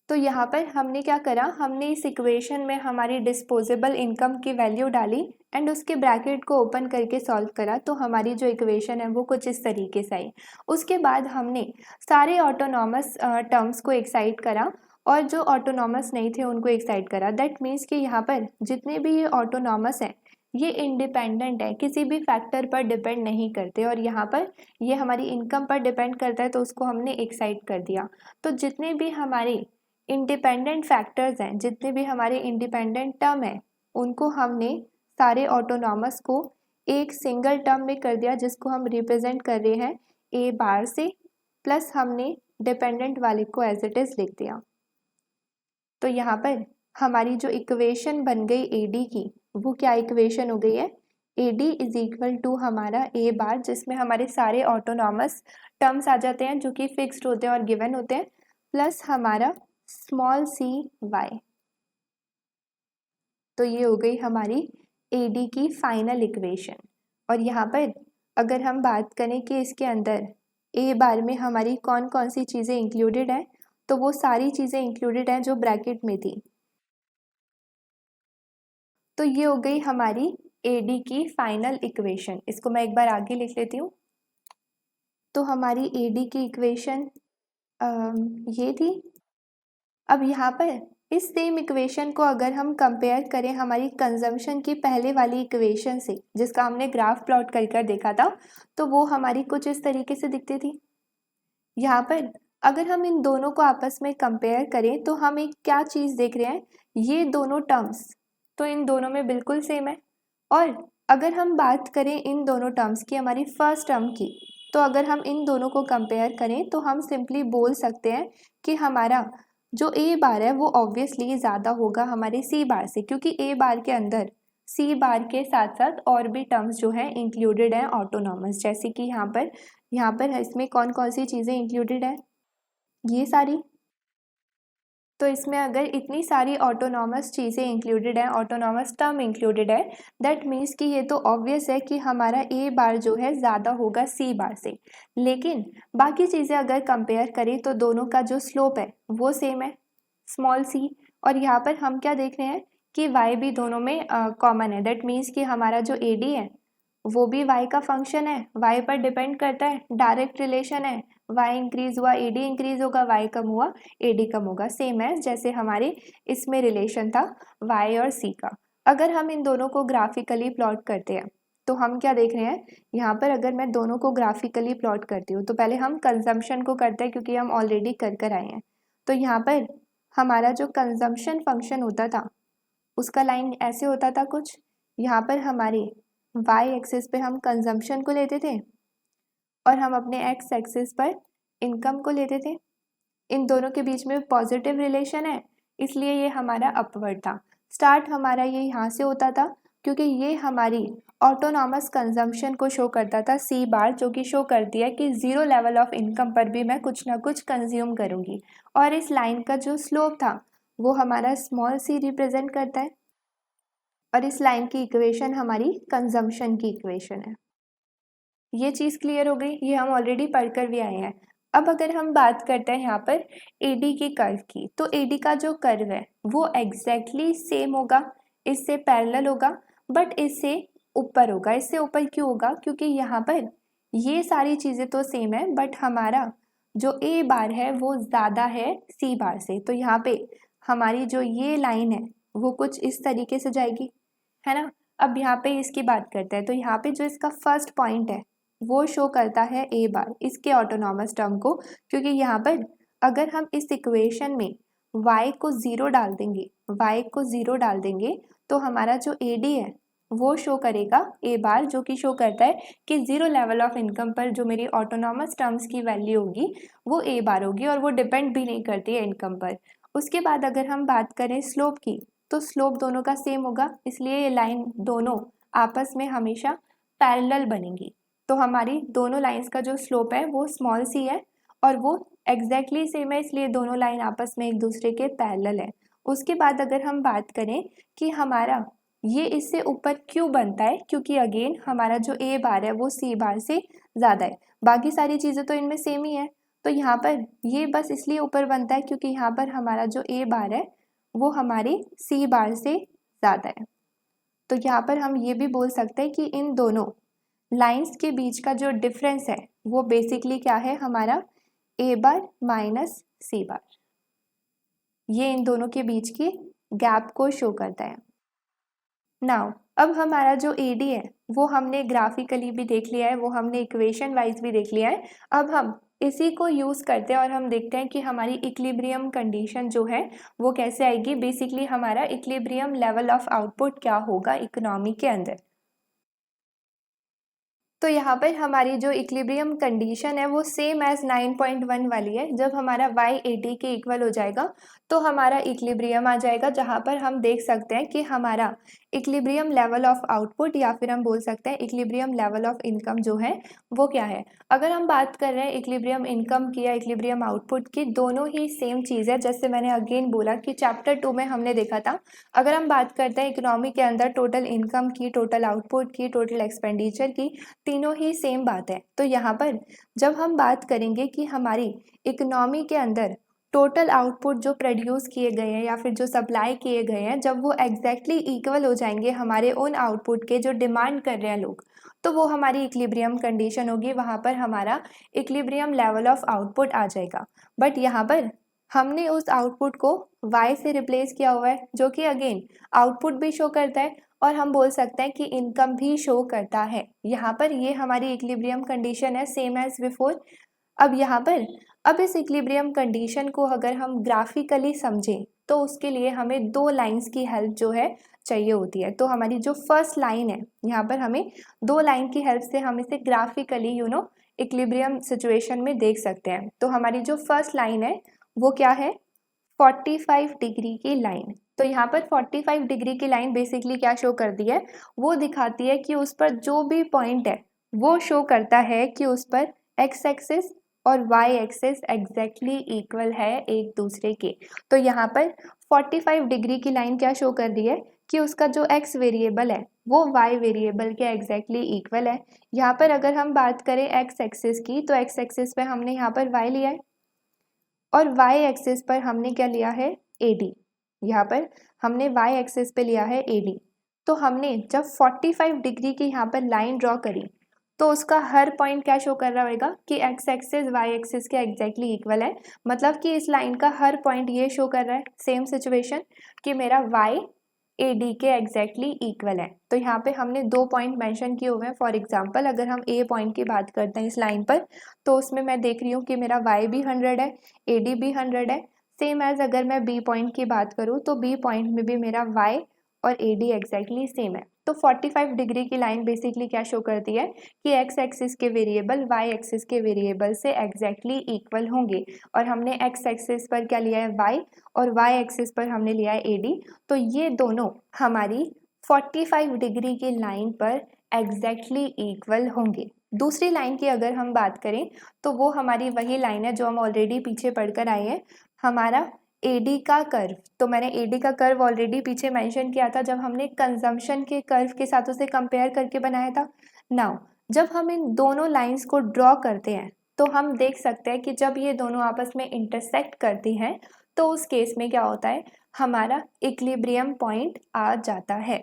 तो यहाँ पर हमने क्या करा, हमने इस इक्वेशन में हमारी डिस्पोजेबल इनकम की वैल्यू डाली एंड उसके ब्रैकेट को ओपन करके सॉल्व करा, तो हमारी जो इक्वेशन है वो कुछ इस तरीके से आई। उसके बाद हमने सारे ऑटोनॉमस टर्म्स को एक्साइड करा और जो ऑटोनॉमस नहीं थे उनको एक्साइड करा। दैट मीन्स कि यहाँ पर जितने भी ये ऑटोनॉमस हैं ये इंडिपेंडेंट है, किसी भी फैक्टर पर डिपेंड नहीं करते, और यहाँ पर ये हमारी इनकम पर डिपेंड करता है तो उसको हमने एक्साइड कर दिया। तो जितने भी हमारे इंडिपेंडेंट फैक्टर्स हैं, जितने भी हमारे इंडिपेंडेंट टर्म हैं, उनको हमने सारे ऑटोनॉमस को एक सिंगल टर्म में कर दिया जिसको हम रिप्रेजेंट कर रहे हैं ए बार से, प्लस हमने डिपेंडेंट वाले को एज इट इज लिख दिया। तो यहाँ पर हमारी जो इक्वेशन बन गई एडी की वो क्या इक्वेशन हो गई है, एडी इज इक्वल टू हमारा ए बार, जिसमें हमारे सारे ऑटोनॉमस टर्म्स आ जाते हैं जो कि फिक्स्ड होते हैं और गिवन होते हैं, प्लस हमारा स्मॉल सी वाई। तो ये हो गई हमारी एडी की फाइनल इक्वेशन। और यहाँ पर अगर हम बात करें कि इसके अंदर ए बार में हमारी कौन कौन सी चीज़ें इंक्लूडेड हैं, तो वो सारी चीज़ें इंक्लूडेड हैं जो ब्रैकेट में थी। तो ये हो गई हमारी एडी की फाइनल इक्वेशन। इसको मैं एक बार आगे लिख लेती हूँ। तो हमारी एडी की इक्वेशन ये थी। अब यहाँ पर इस सेम इक्वेशन को अगर हम कंपेयर करें हमारी कंजम्पशन की पहले वाली इक्वेशन से, जिसका हमने ग्राफ प्लॉट कर देखा था, तो वो हमारी कुछ इस तरीके से दिखती थी। यहाँ पर अगर हम इन दोनों को आपस में कंपेयर करें तो हम एक क्या चीज़ देख रहे हैं, ये दोनों टर्म्स तो इन दोनों में बिल्कुल सेम है। और अगर हम बात करें इन दोनों टर्म्स की, हमारी फर्स्ट टर्म की, तो अगर हम इन दोनों को कंपेयर करें तो हम सिंपली बोल सकते हैं कि हमारा जो ए बार है वो ऑब्वियसली ज़्यादा होगा हमारे सी बार से, क्योंकि ए बार के अंदर सी बार के साथ साथ और भी टर्म्स जो हैं इंक्लूडेड हैं ऑटोनॉमस, जैसे कि यहाँ पर इसमें कौन कौन सी चीज़ें इंक्लूडेड है, ये सारी। तो इसमें अगर इतनी सारी ऑटोनॉमस चीज़ें इंक्लूडेड हैं, ऑटोनॉमस टर्म इंक्लूडेड है, दैट मीन्स कि ये तो ऑब्वियस है कि हमारा ए बार जो है ज़्यादा होगा सी बार से। लेकिन बाकी चीज़ें अगर कंपेयर करें तो दोनों का जो स्लोप है वो सेम है, स्मॉल सी। और यहाँ पर हम क्या देख रहे हैं कि वाई भी दोनों में कॉमन है। दैट मीन्स कि हमारा जो ए डी है वो भी वाई का फंक्शन है, वाई पर डिपेंड करता है, डायरेक्ट रिलेशन है। वाई इंक्रीज हुआ एडी इंक्रीज होगा, वाई कम हुआ एडी कम होगा, सेम है जैसे हमारे इसमें रिलेशन था वाई और सी का। अगर हम इन दोनों को ग्राफिकली प्लॉट करते हैं तो हम क्या देख रहे हैं, यहाँ पर अगर मैं दोनों को ग्राफिकली प्लॉट करती हूँ तो पहले हम कंजम्पशन को करते हैं क्योंकि हम ऑलरेडी कर आए हैं। तो यहाँ पर हमारा जो कंजम्पशन फंक्शन होता था उसका लाइन ऐसे होता था कुछ, यहाँ पर हमारी वाई एक्सिस पे हम कंजम्पशन को लेते थे और हम अपने एक्स एक्सिस पर इनकम को लेते थे। इन दोनों के बीच में पॉजिटिव रिलेशन है, इसलिए ये हमारा अपवर्ड था। स्टार्ट हमारा ये यहाँ से होता था क्योंकि ये हमारी ऑटोनॉमस कंजम्पशन को शो करता था सी बार, जो कि शो करती है कि ज़ीरो लेवल ऑफ इनकम पर भी मैं कुछ ना कुछ कंज्यूम करूँगी। और इस लाइन का जो स्लोप था वो हमारा स्मॉल सी रिप्रेजेंट करता है, और इस लाइन की इक्वेशन हमारी कंजम्पशन की इक्वेशन है। ये चीज़ क्लियर हो गई, ये हम ऑलरेडी पढ़कर भी आए हैं। अब अगर हम बात करते हैं यहाँ पर एडी की कर्व की, तो एडी का जो कर्व है वो एग्जैक्टली सेम होगा, इससे पैरेलल होगा, बट इससे ऊपर होगा। इससे ऊपर क्यों होगा, क्योंकि यहाँ पर ये सारी चीज़ें तो सेम है बट हमारा जो ए बार है वो ज़्यादा है सी बार से। तो यहाँ पे हमारी जो ये लाइन है वो कुछ इस तरीके से जाएगी, है ना। अब यहाँ पे इसकी बात करते हैं, तो यहाँ पे जो इसका फर्स्ट पॉइंट है वो शो करता है ए बार, इसके ऑटोनॉमस टर्म को, क्योंकि यहाँ पर अगर हम इस इक्वेशन में y को ज़ीरो डाल देंगे, y को ज़ीरो डाल देंगे तो हमारा जो AD है वो शो करेगा A बार, जो कि शो करता है कि 0 लेवल ऑफ इनकम पर जो मेरी ऑटोनॉमस टर्म्स की वैल्यू होगी वो A बार होगी और वो डिपेंड भी नहीं करती है इनकम पर। उसके बाद अगर हम बात करें स्लोप की, तो स्लोप दोनों का सेम होगा, इसलिए ये लाइन दोनों आपस में हमेशा पैरेलल बनेंगी। तो हमारी दोनों लाइंस का जो स्लोप है वो स्मॉल c है और वो एग्जैक्टली सेम है, इसलिए दोनों लाइन आपस में एक दूसरे के पैरेलल है। उसके बाद अगर हम बात करें कि हमारा ये इससे ऊपर क्यों बनता है, क्योंकि अगेन हमारा जो A बार है वो C बार से ज़्यादा है, बाकी सारी चीज़ें तो इनमें सेम ही है। तो यहाँ पर ये बस इसलिए ऊपर बनता है क्योंकि यहाँ पर हमारा जो A बार है वो हमारी C बार से ज़्यादा है। तो यहाँ पर हम ये भी बोल सकते हैं कि इन दोनों लाइंस के बीच का जो डिफरेंस है वो बेसिकली क्या है, हमारा A बार माइनस C बार, ये इन दोनों के बीच की गैप को शो करता है। नाउ अब हमारा जो AD है वो हमने ग्राफिकली भी देख लिया है, वो हमने इक्वेशन वाइज भी देख लिया है। अब हम इसी को यूज़ करते हैं और हम देखते हैं कि हमारी इक्विलिब्रियम कंडीशन जो है वो कैसे आएगी। बेसिकली हमारा इक्विलिब्रियम लेवल ऑफ आउटपुट क्या होगा इकोनॉमी के अंदर। तो यहाँ पर हमारी जो इक्विलिब्रियम कंडीशन है वो सेम एज 9.1 वाली है। जब हमारा y AD के इक्वल हो जाएगा तो हमारा इक्विलिब्रियम आ जाएगा, जहाँ पर हम देख सकते हैं कि हमारा इक्विलिब्रियम लेवल ऑफ आउटपुट या फिर हम बोल सकते हैं इक्विलिब्रियम लेवल ऑफ इनकम जो है वो क्या है। अगर हम बात कर रहे हैं इक्विलिब्रियम इनकम की या इक्विलिब्रियम आउटपुट की, दोनों ही सेम चीज़ है। जैसे मैंने अगेन बोला कि चैप्टर 2 में हमने देखा था, अगर हम बात करते हैं इकोनॉमी के अंदर टोटल इनकम की, टोटल आउटपुट की, टोटल एक्सपेंडिचर की, तीनों ही सेम बात है। तो यहाँ पर जब हम बात करेंगे कि हमारी इकोनॉमी के अंदर टोटल आउटपुट जो प्रोड्यूस किए गए हैं या फिर जो सप्लाई किए गए हैं, जब वो एग्जैक्टली इक्वल हो जाएंगे हमारे उन आउटपुट के जो डिमांड कर रहे हैं लोग, तो वो हमारी इक्विलिब्रियम कंडीशन होगी, वहाँ पर हमारा इक्विलिब्रियम लेवल ऑफ आउटपुट आ जाएगा। बट यहाँ पर हमने उस आउटपुट को y से रिप्लेस किया हुआ है, जो कि अगेन आउटपुट भी शो करता है और हम बोल सकते हैं कि इनकम भी शो करता है। यहाँ पर ये हमारी इक्विलिब्रियम कंडीशन है सेम एज बिफोर। अब यहाँ पर अब इस इक्विलिब्रियम कंडीशन को अगर हम ग्राफिकली समझें तो उसके लिए हमें दो लाइंस की हेल्प जो है चाहिए होती है। तो हमारी जो फर्स्ट लाइन है, यहाँ पर हमें दो लाइन की हेल्प से हम इसे ग्राफिकली इक्विलिब्रियम सिचुएशन में देख सकते हैं। तो हमारी जो फर्स्ट लाइन है वो क्या है, 45 डिग्री की लाइन। तो यहाँ पर 45 डिग्री की लाइन बेसिकली क्या शो करती है, वो दिखाती है कि उस पर जो भी पॉइंट है वो शो करता है कि उस पर एक्स एक्सिस और वाई एक्सिस एग्जैक्टली इक्वल है एक दूसरे के। तो यहाँ पर 45 डिग्री की लाइन क्या शो कर रही है कि उसका जो एक्स वेरिएबल है वो वाई वेरिएबल के एग्जैक्टली इक्वल है। यहाँ पर अगर हम बात करें एक्स एक्सिस की, तो एक्स एक्सिस पे हमने यहाँ पर वाई लिया है और y एक्सिस पर हमने क्या लिया है, AD। यहाँ पर हमने y एक्सिस पे लिया है AD। तो हमने जब 45 डिग्री की यहाँ पर लाइन ड्रॉ करी तो उसका हर पॉइंट क्या शो कर रहा होगा कि x एक्सिस y एक्सिस के एग्जैक्टली इक्वल है। मतलब कि इस लाइन का हर पॉइंट ये शो कर रहा है सेम सिचुएशन कि मेरा y AD के एग्जैक्टली इक्वल है। तो यहाँ पे हमने दो पॉइंट मेंशन किए हुए हैं। फॉर एग्जांपल अगर हम A पॉइंट की बात करते हैं इस लाइन पर, तो उसमें मैं देख रही हूँ कि मेरा y भी 100 है, AD भी 100 है। सेम एज अगर मैं B पॉइंट की बात करूँ तो B पॉइंट में भी मेरा y और AD एग्जैक्टली सेम है। तो 45 डिग्री की लाइन बेसिकली क्या शो करती है कि x एक्सिस के वेरिएबल y एक्सिस के वेरिएबल से एग्जैक्टली इक्वल होंगे। और हमने x एक्सिस पर क्या लिया है, y, और y एक्सिस पर हमने लिया है AD। तो ये दोनों हमारी 45 डिग्री की लाइन पर एग्जैक्टली इक्वल होंगे। दूसरी लाइन की अगर हम बात करें तो वो हमारी वही लाइन है जो हम ऑलरेडी पीछे पढ़कर आए हैं, हमारा AD का कर्व। तो मैंने AD का कर्व ऑलरेडी पीछे मेंशन किया था जब हमने कंजम्पशन के कर्व के साथ उसे कंपेयर करके बनाया था। नाउ जब हम इन दोनों लाइंस को ड्रॉ करते हैं तो हम देख सकते हैं कि जब ये दोनों आपस में इंटरसेक्ट करती हैं तो उस केस में क्या होता है, हमारा इक्विलिब्रियम पॉइंट आ जाता है।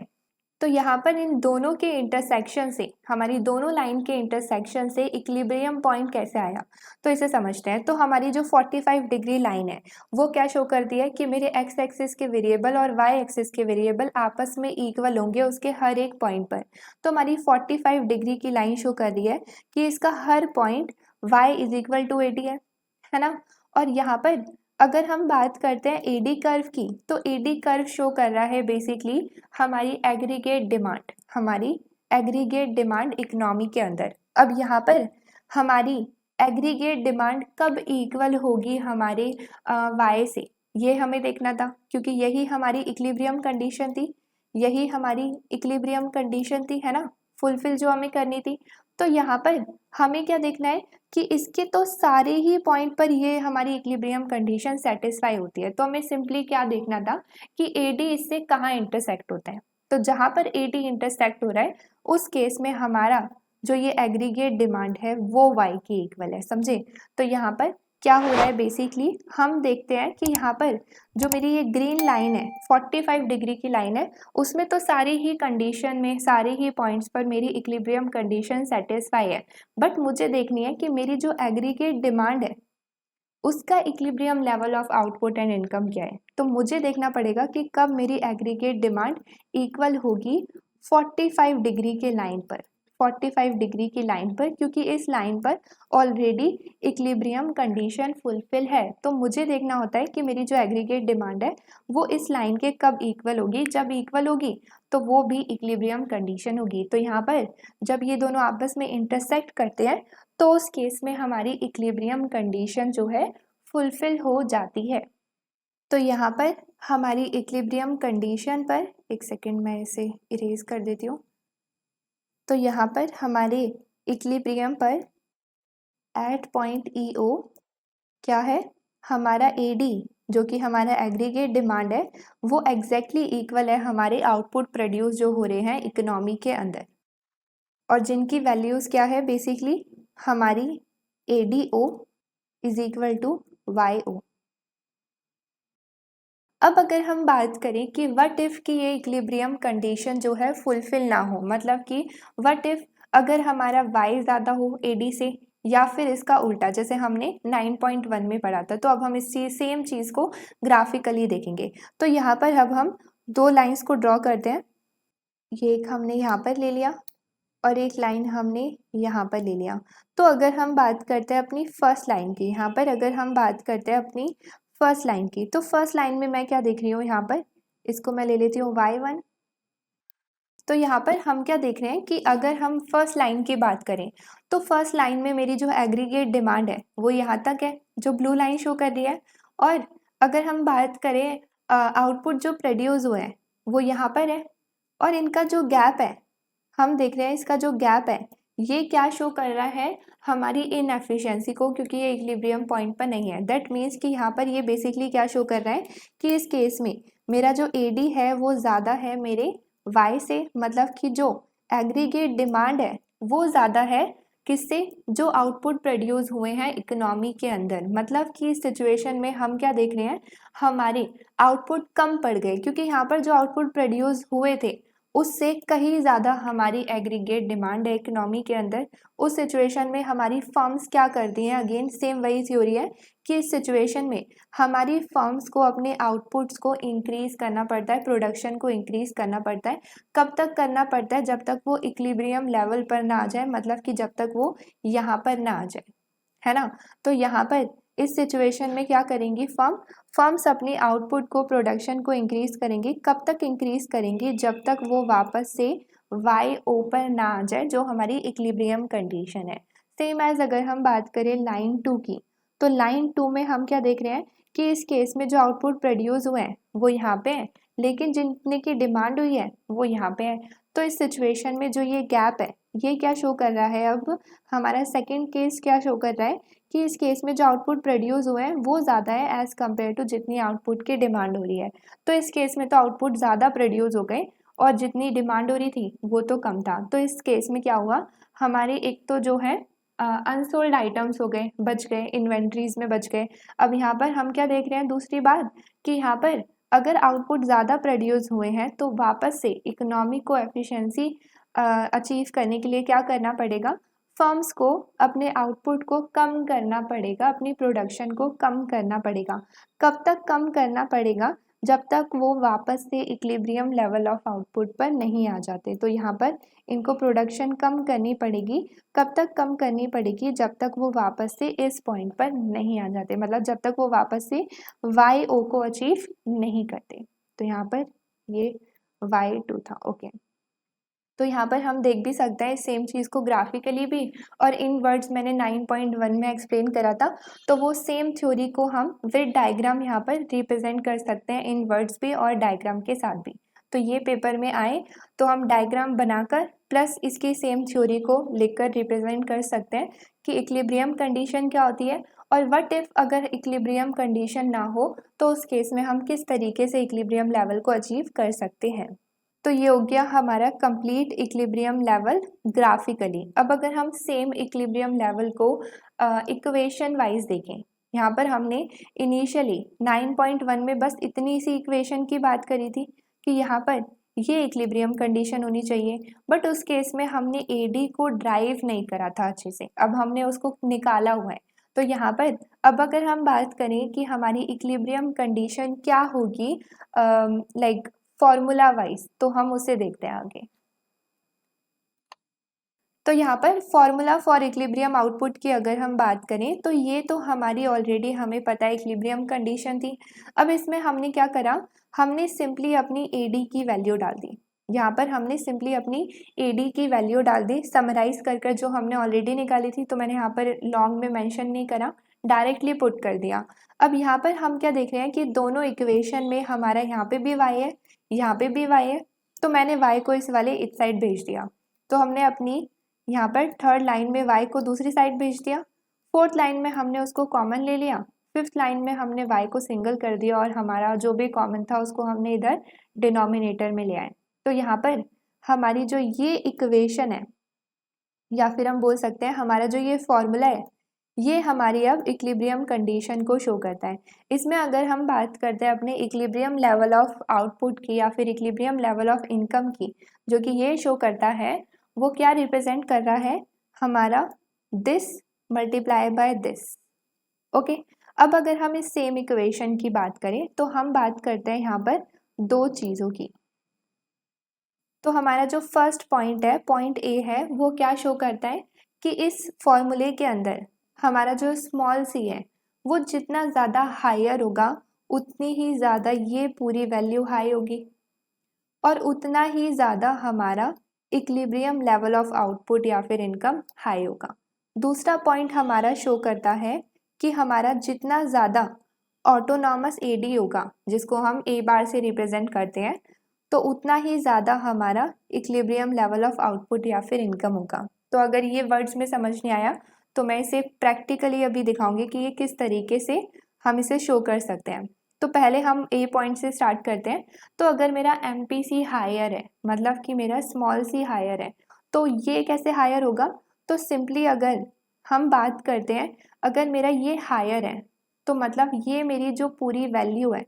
तो यहाँ पर इन दोनों के इंटरसेक्शन से, हमारी दोनों लाइन के इंटरसेक्शन से इक्विलिब्रियम पॉइंट कैसे आया, तो इसे समझते हैं। तो हमारी जो 45 डिग्री लाइन है वो क्या शो करती है कि मेरे एक्स एक्सिस के वेरिएबल और वाई एक्सिस के वेरिएबल आपस में इक्वल होंगे उसके हर एक पॉइंट पर। तो हमारी 45 डिग्री की लाइन शो कर रही है कि इसका हर point y is equal to 80 है ना। और यहाँ पर अगर हम बात करते हैं एडी कर्व की, तो एडी कर्व शो कर रहा है बेसिकली हमारी एग्रीगेट डिमांड इकोनॉमी के अंदर। अब यहाँ पर हमारी एग्रीगेट डिमांड कब इक्वल होगी हमारे वाई से, ये हमें देखना था, क्योंकि यही हमारी इक्विलिब्रियम कंडीशन थी, है ना, फुलफिल जो हमें करनी थी। तो यहाँ पर हमें क्या देखना है कि इसके तो सारे ही पॉइंट पर ये हमारी इक्विलिब्रियम कंडीशन सेटिस्फाई होती है। तो हमें सिंपली क्या देखना था कि एडी इससे कहाँ इंटरसेक्ट होता है। तो जहाँ पर एडी इंटरसेक्ट हो रहा है उस केस में हमारा जो ये एग्रीगेट डिमांड है वो वाई की इक्वल है, समझे। तो यहाँ पर क्या हो रहा है बेसिकली हम देखते हैं कि यहाँ पर जो मेरी ये ग्रीन लाइन है 45 डिग्री की लाइन है, उसमें तो सारी ही कंडीशन में सारे ही पॉइंट्स पर मेरी इक्विलिब्रियम कंडीशन सेटिस्फाई है। बट मुझे देखनी है कि मेरी जो एग्रीगेट डिमांड है उसका equilibrium level of output and income क्या है। तो मुझे देखना पड़ेगा कि कब मेरी एग्रीगेट डिमांड इक्वल होगी 45 डिग्री के लाइन पर, 45 डिग्री की लाइन पर, क्योंकि इस लाइन पर ऑलरेडी इक्विलिब्रियम कंडीशन फुलफिल है। तो मुझे देखना होता है कि मेरी जो एग्रीगेट डिमांड है वो इस लाइन के कब इक्वल होगी। जब इक्वल होगी तो वो भी इक्विलिब्रियम कंडीशन होगी। तो यहाँ पर जब ये दोनों आपस में इंटरसेक्ट करते हैं तो उस केस में हमारी इक्विलिब्रियम कंडीशन जो है फुलफिल हो जाती है। तो यहाँ पर हमारी इक्विलिब्रियम कंडीशन पर, एक सेकेंड मैं इसे इरेज कर देती हूँ। तो यहाँ पर हमारे इक्विलिब्रियम पर एट पॉइंट EO क्या है, हमारा AD जो कि हमारा एग्रीगेट डिमांड है वो एग्जैक्टली इक्वल है हमारे आउटपुट प्रोड्यूस जो हो रहे हैं इकोनॉमी के अंदर, और जिनकी वैल्यूज़ क्या है बेसिकली हमारी ADO is equal to YO। अब अगर हम बात करें कि व्हाट इफ़ की ये इक्विलिब्रियम कंडीशन जो है फुलफिल ना हो, मतलब कि व्हाट इफ़ अगर हमारा y ज़्यादा हो AD से, या फिर इसका उल्टा, जैसे हमने 9.1 में पढ़ा था। तो अब हम इस सेम चीज़ को ग्राफिकली देखेंगे। तो यहाँ पर अब हम दो लाइंस को ड्रॉ करते हैं, ये एक हमने यहाँ पर ले लिया और एक लाइन हमने यहाँ पर ले लिया। तो अगर हम बात करते हैं अपनी फर्स्ट लाइन की, यहाँ पर अगर हम बात करते हैं अपनी फर्स्ट लाइन की, तो फर्स्ट लाइन में मैं क्या देख रही हूँ, यहाँ पर इसको मैं ले लेती हूँ y1। तो यहाँ पर हम क्या देख रहे हैं कि अगर हम फर्स्ट लाइन की बात करें तो फर्स्ट लाइन में मेरी जो एग्रीगेट डिमांड है वो यहाँ तक है, जो ब्लू लाइन शो कर रही है। और अगर हम बात करें आउटपुट जो प्रोड्यूस हुए हैं वो यहाँ पर है, और इनका जो गैप है हम देख रहे हैं, इसका जो गैप है ये क्या शो कर रहा है, हमारी इनएफिशिएंसी को, क्योंकि ये इक्विलिब्रियम पॉइंट पर नहीं है। दैट मीन्स कि यहाँ पर ये बेसिकली क्या शो कर रहा है कि इस केस में मेरा जो AD है वो ज़्यादा है मेरे Y से, मतलब कि जो एग्रीगेट डिमांड है वो ज़्यादा है किससे, जो आउटपुट प्रोड्यूस हुए हैं इकोनॉमी के अंदर। मतलब कि इस सिचुएशन में हम क्या देख रहे हैं, हमारे आउटपुट कम पड़ गए, क्योंकि यहाँ पर जो आउटपुट प्रोड्यूस हुए थे उससे कहीं ज़्यादा हमारी एग्रीगेट डिमांड है इकोनॉमी के अंदर। उस सिचुएशन में हमारी फर्म्स क्या करती हैं, अगेन सेम वही थ्योरी है कि इस सिचुएशन में हमारी फर्म्स को अपने आउटपुट्स को इंक्रीज़ करना पड़ता है, प्रोडक्शन को इंक्रीज़ करना पड़ता है। कब तक करना पड़ता है, जब तक वो इक्विलिब्रियम लेवल पर ना आ जाए, मतलब कि जब तक वो यहाँ पर ना आ जाए, है ना। तो यहाँ पर इस सिचुएशन में क्या करेंगी फर्म्स अपनी आउटपुट को, प्रोडक्शन को इंक्रीज करेंगी। कब तक इंक्रीज करेंगी, जब तक वो वापस से YO पर ना आ जाए, जो हमारी इक्विलिब्रियम कंडीशन है। सेम एज अगर हम बात करें लाइन 2 की, तो लाइन 2 में हम क्या देख रहे हैं कि इस केस में जो आउटपुट प्रोड्यूस हुए हैं वो यहाँ पे है, लेकिन जितने की डिमांड हुई है वो यहाँ पे है। तो इस सिचुएशन में जो ये गैप है ये क्या शो कर रहा है, अब हमारा सेकेंड केस क्या शो कर रहा है कि इस केस में जो आउटपुट प्रोड्यूस हुए हैं वो ज़्यादा है एज़ कम्पेयर टू जितनी आउटपुट की डिमांड हो रही है। तो इस केस में तो आउटपुट ज़्यादा प्रोड्यूस हो गए और जितनी डिमांड हो रही थी वो तो कम था। तो इस केस में क्या हुआ, हमारे एक तो जो है अनसोल्ड आइटम्स हो गए, बच गए, इन्वेंट्रीज में बच गए। अब यहाँ पर हम क्या देख रहे हैं, दूसरी बात कि यहाँ पर अगर आउटपुट ज़्यादा प्रोड्यूस हुए हैं तो वापस से इकोनॉमी को एफिशिएंसी अचीव करने के लिए क्या करना पड़ेगा, फर्म्स को अपने आउटपुट को कम करना पड़ेगा, अपनी प्रोडक्शन को कम करना पड़ेगा। कब तक कम करना पड़ेगा, जब तक वो वापस से इक्विलिब्रियम लेवल ऑफ आउटपुट पर नहीं आ जाते। तो यहाँ पर इनको प्रोडक्शन कम करनी पड़ेगी। कब तक कम करनी पड़ेगी? जब तक वो वापस से इस पॉइंट पर नहीं आ जाते, मतलब जब तक वो वापस से YO को अचीव नहीं करते। तो यहाँ पर ये Y2 था। ओके, तो यहाँ पर हम देख भी सकते हैं सेम चीज़ को ग्राफिकली भी, और इन वर्ड्स मैंने 9.1 में एक्सप्लेन करा था। तो वो सेम थ्योरी को हम विद डायग्राम यहाँ पर रिप्रेजेंट कर सकते हैं, इन वर्ड्स भी और डायग्राम के साथ भी। तो ये पेपर में आए तो हम डायग्राम बनाकर प्लस इसकी सेम थ्योरी को लिखकर रिप्रेजेंट कर सकते हैं कि इक्विलिब्रियम कंडीशन क्या होती है, और व्हाट इफ अगर इक्विलिब्रियम कंडीशन ना हो तो उस केस में हम किस तरीके से इक्विलिब्रियम लेवल को अचीव कर सकते हैं। तो ये हो गया हमारा कंप्लीट इक्विलिब्रियम लेवल ग्राफिकली। अब अगर हम सेम इक्विलिब्रियम लेवल को इक्वेशन वाइज देखें, यहाँ पर हमने इनिशियली 9.1 में बस इतनी सी इक्वेशन की बात करी थी कि यहाँ पर ये इक्विलिब्रियम कंडीशन होनी चाहिए, बट उस केस में हमने AD को ड्राइव नहीं करा था अच्छे से, अब हमने उसको निकाला हुआ है। तो यहाँ पर अब अगर हम बात करें कि हमारी इक्विलिब्रियम कंडीशन क्या होगी लाइक फॉर्मूला वाइज, तो हम उसे देखते हैं आगे। तो यहाँ पर फॉर्मूला फॉर इक्विलिब्रियम आउटपुट की अगर हम बात करें तो ये तो हमारी ऑलरेडी हमें पता है इक्विलिब्रियम कंडीशन थी। अब इसमें हमने क्या करा, हमने सिंपली अपनी AD की वैल्यू डाल दी। यहाँ पर हमने सिंपली अपनी AD की वैल्यू डाल दी समराइज कर जो हमने ऑलरेडी निकाली थी। तो मैंने यहाँ पर लॉन्ग में मेंशन नहीं करा, डायरेक्टली पुट कर दिया। अब यहाँ पर हम क्या देख रहे हैं कि दोनों इक्वेशन में हमारा यहाँ पे भी y है, यहाँ पे भी y है, तो मैंने y को इस वाले इस साइड भेज दिया। तो हमने अपनी यहाँ पर थर्ड लाइन में y को दूसरी साइड भेज दिया, फोर्थ लाइन में हमने उसको कॉमन ले लिया, फिफ्थ लाइन में हमने y को सिंगल कर दिया और हमारा जो भी कॉमन था उसको हमने इधर डिनोमिनेटर में ले आए। तो यहाँ पर हमारी जो ये इक्वेशन है, या फिर हम बोल सकते हैं हमारा जो ये फॉर्मूला है, ये हमारी अब इक्विलिब्रियम कंडीशन को शो करता है। इसमें अगर हम बात करते हैं अपने इक्विलिब्रियम लेवल ऑफ आउटपुट की या फिर इक्विलिब्रियम लेवल ऑफ इनकम की, जो कि ये शो करता है, वो क्या रिप्रेजेंट कर रहा है, हमारा this multiply by this. Okay, अब अगर हम इस सेम इक्वेशन की बात करें तो हम बात करते हैं यहाँ पर दो चीज़ों की। तो हमारा जो फर्स्ट पॉइंट है, पॉइंट A है, वो क्या शो करता है कि इस फॉर्मूले के अंदर हमारा जो स्मॉल c है वो जितना ज़्यादा हायर होगा उतनी ही ज़्यादा ये पूरी वैल्यू हाई होगी, और उतना ही ज़्यादा हमारा इक्विलिब्रियम लेवल ऑफ आउटपुट या फिर इनकम हाई होगा। दूसरा पॉइंट हमारा शो करता है कि हमारा जितना ज़्यादा ऑटोनॉमस AD होगा, जिसको हम A बार से रिप्रेजेंट करते हैं, तो उतना ही ज़्यादा हमारा इक्विलिब्रियम लेवल ऑफ आउटपुट या फिर इनकम होगा। तो अगर ये वर्ड्स में समझ नहीं आया तो मैं इसे प्रैक्टिकली अभी दिखाऊंगी कि ये किस तरीके से हम इसे शो कर सकते हैं। तो पहले हम A पॉइंट से स्टार्ट करते हैं। तो अगर मेरा MPC हायर है, मतलब कि मेरा स्मॉल c हायर है, तो ये कैसे हायर होगा? तो सिंपली अगर हम बात करते हैं, अगर मेरा ये हायर है तो मतलब ये मेरी जो पूरी वैल्यू है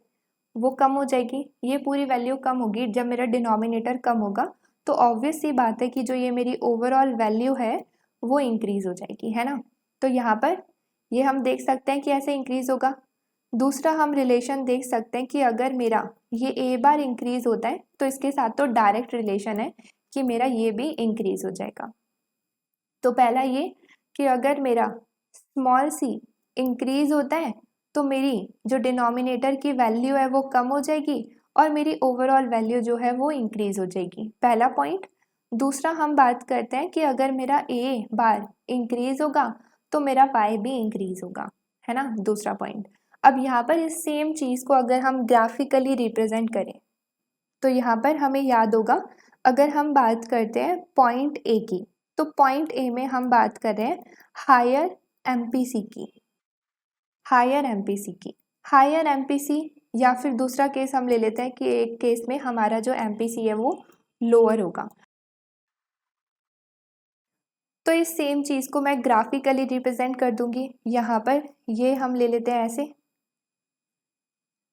वो कम हो जाएगी। ये पूरी वैल्यू कम होगी जब मेरा डिनोमिनेटर कम होगा, तो ऑब्वियस सी बात है कि जो ये मेरी ओवरऑल वैल्यू है वो इंक्रीज हो जाएगी, है ना। तो यहाँ पर ये हम देख सकते हैं कि ऐसे इंक्रीज होगा। दूसरा हम रिलेशन देख सकते हैं कि अगर मेरा ये A बार इंक्रीज होता है तो इसके साथ तो डायरेक्ट रिलेशन है कि मेरा ये भी इंक्रीज हो जाएगा। तो पहला ये कि अगर मेरा स्मॉल c इंक्रीज होता है तो मेरी जो डिनोमिनेटर की वैल्यू है वो कम हो जाएगी और मेरी ओवरऑल वैल्यू जो है वो इंक्रीज हो जाएगी, पहला पॉइंट। दूसरा हम बात करते हैं कि अगर मेरा A बार इंक्रीज होगा तो मेरा Y भी इंक्रीज होगा, है ना, दूसरा पॉइंट। अब यहाँ पर इस सेम चीज़ को अगर हम ग्राफिकली रिप्रेजेंट करें तो यहाँ पर हमें याद होगा, अगर हम बात करते हैं पॉइंट A की, तो पॉइंट A में हम बात कर रहे हैं हायर MPC की, हायर MPC, या फिर दूसरा केस हम ले लेते हैं कि एक केस में हमारा जो MPC है वो लोअर होगा। तो इस सेम चीज़ को मैं ग्राफिकली रिप्रेजेंट कर दूंगी। यहाँ पर ये हम ले लेते हैं ऐसे।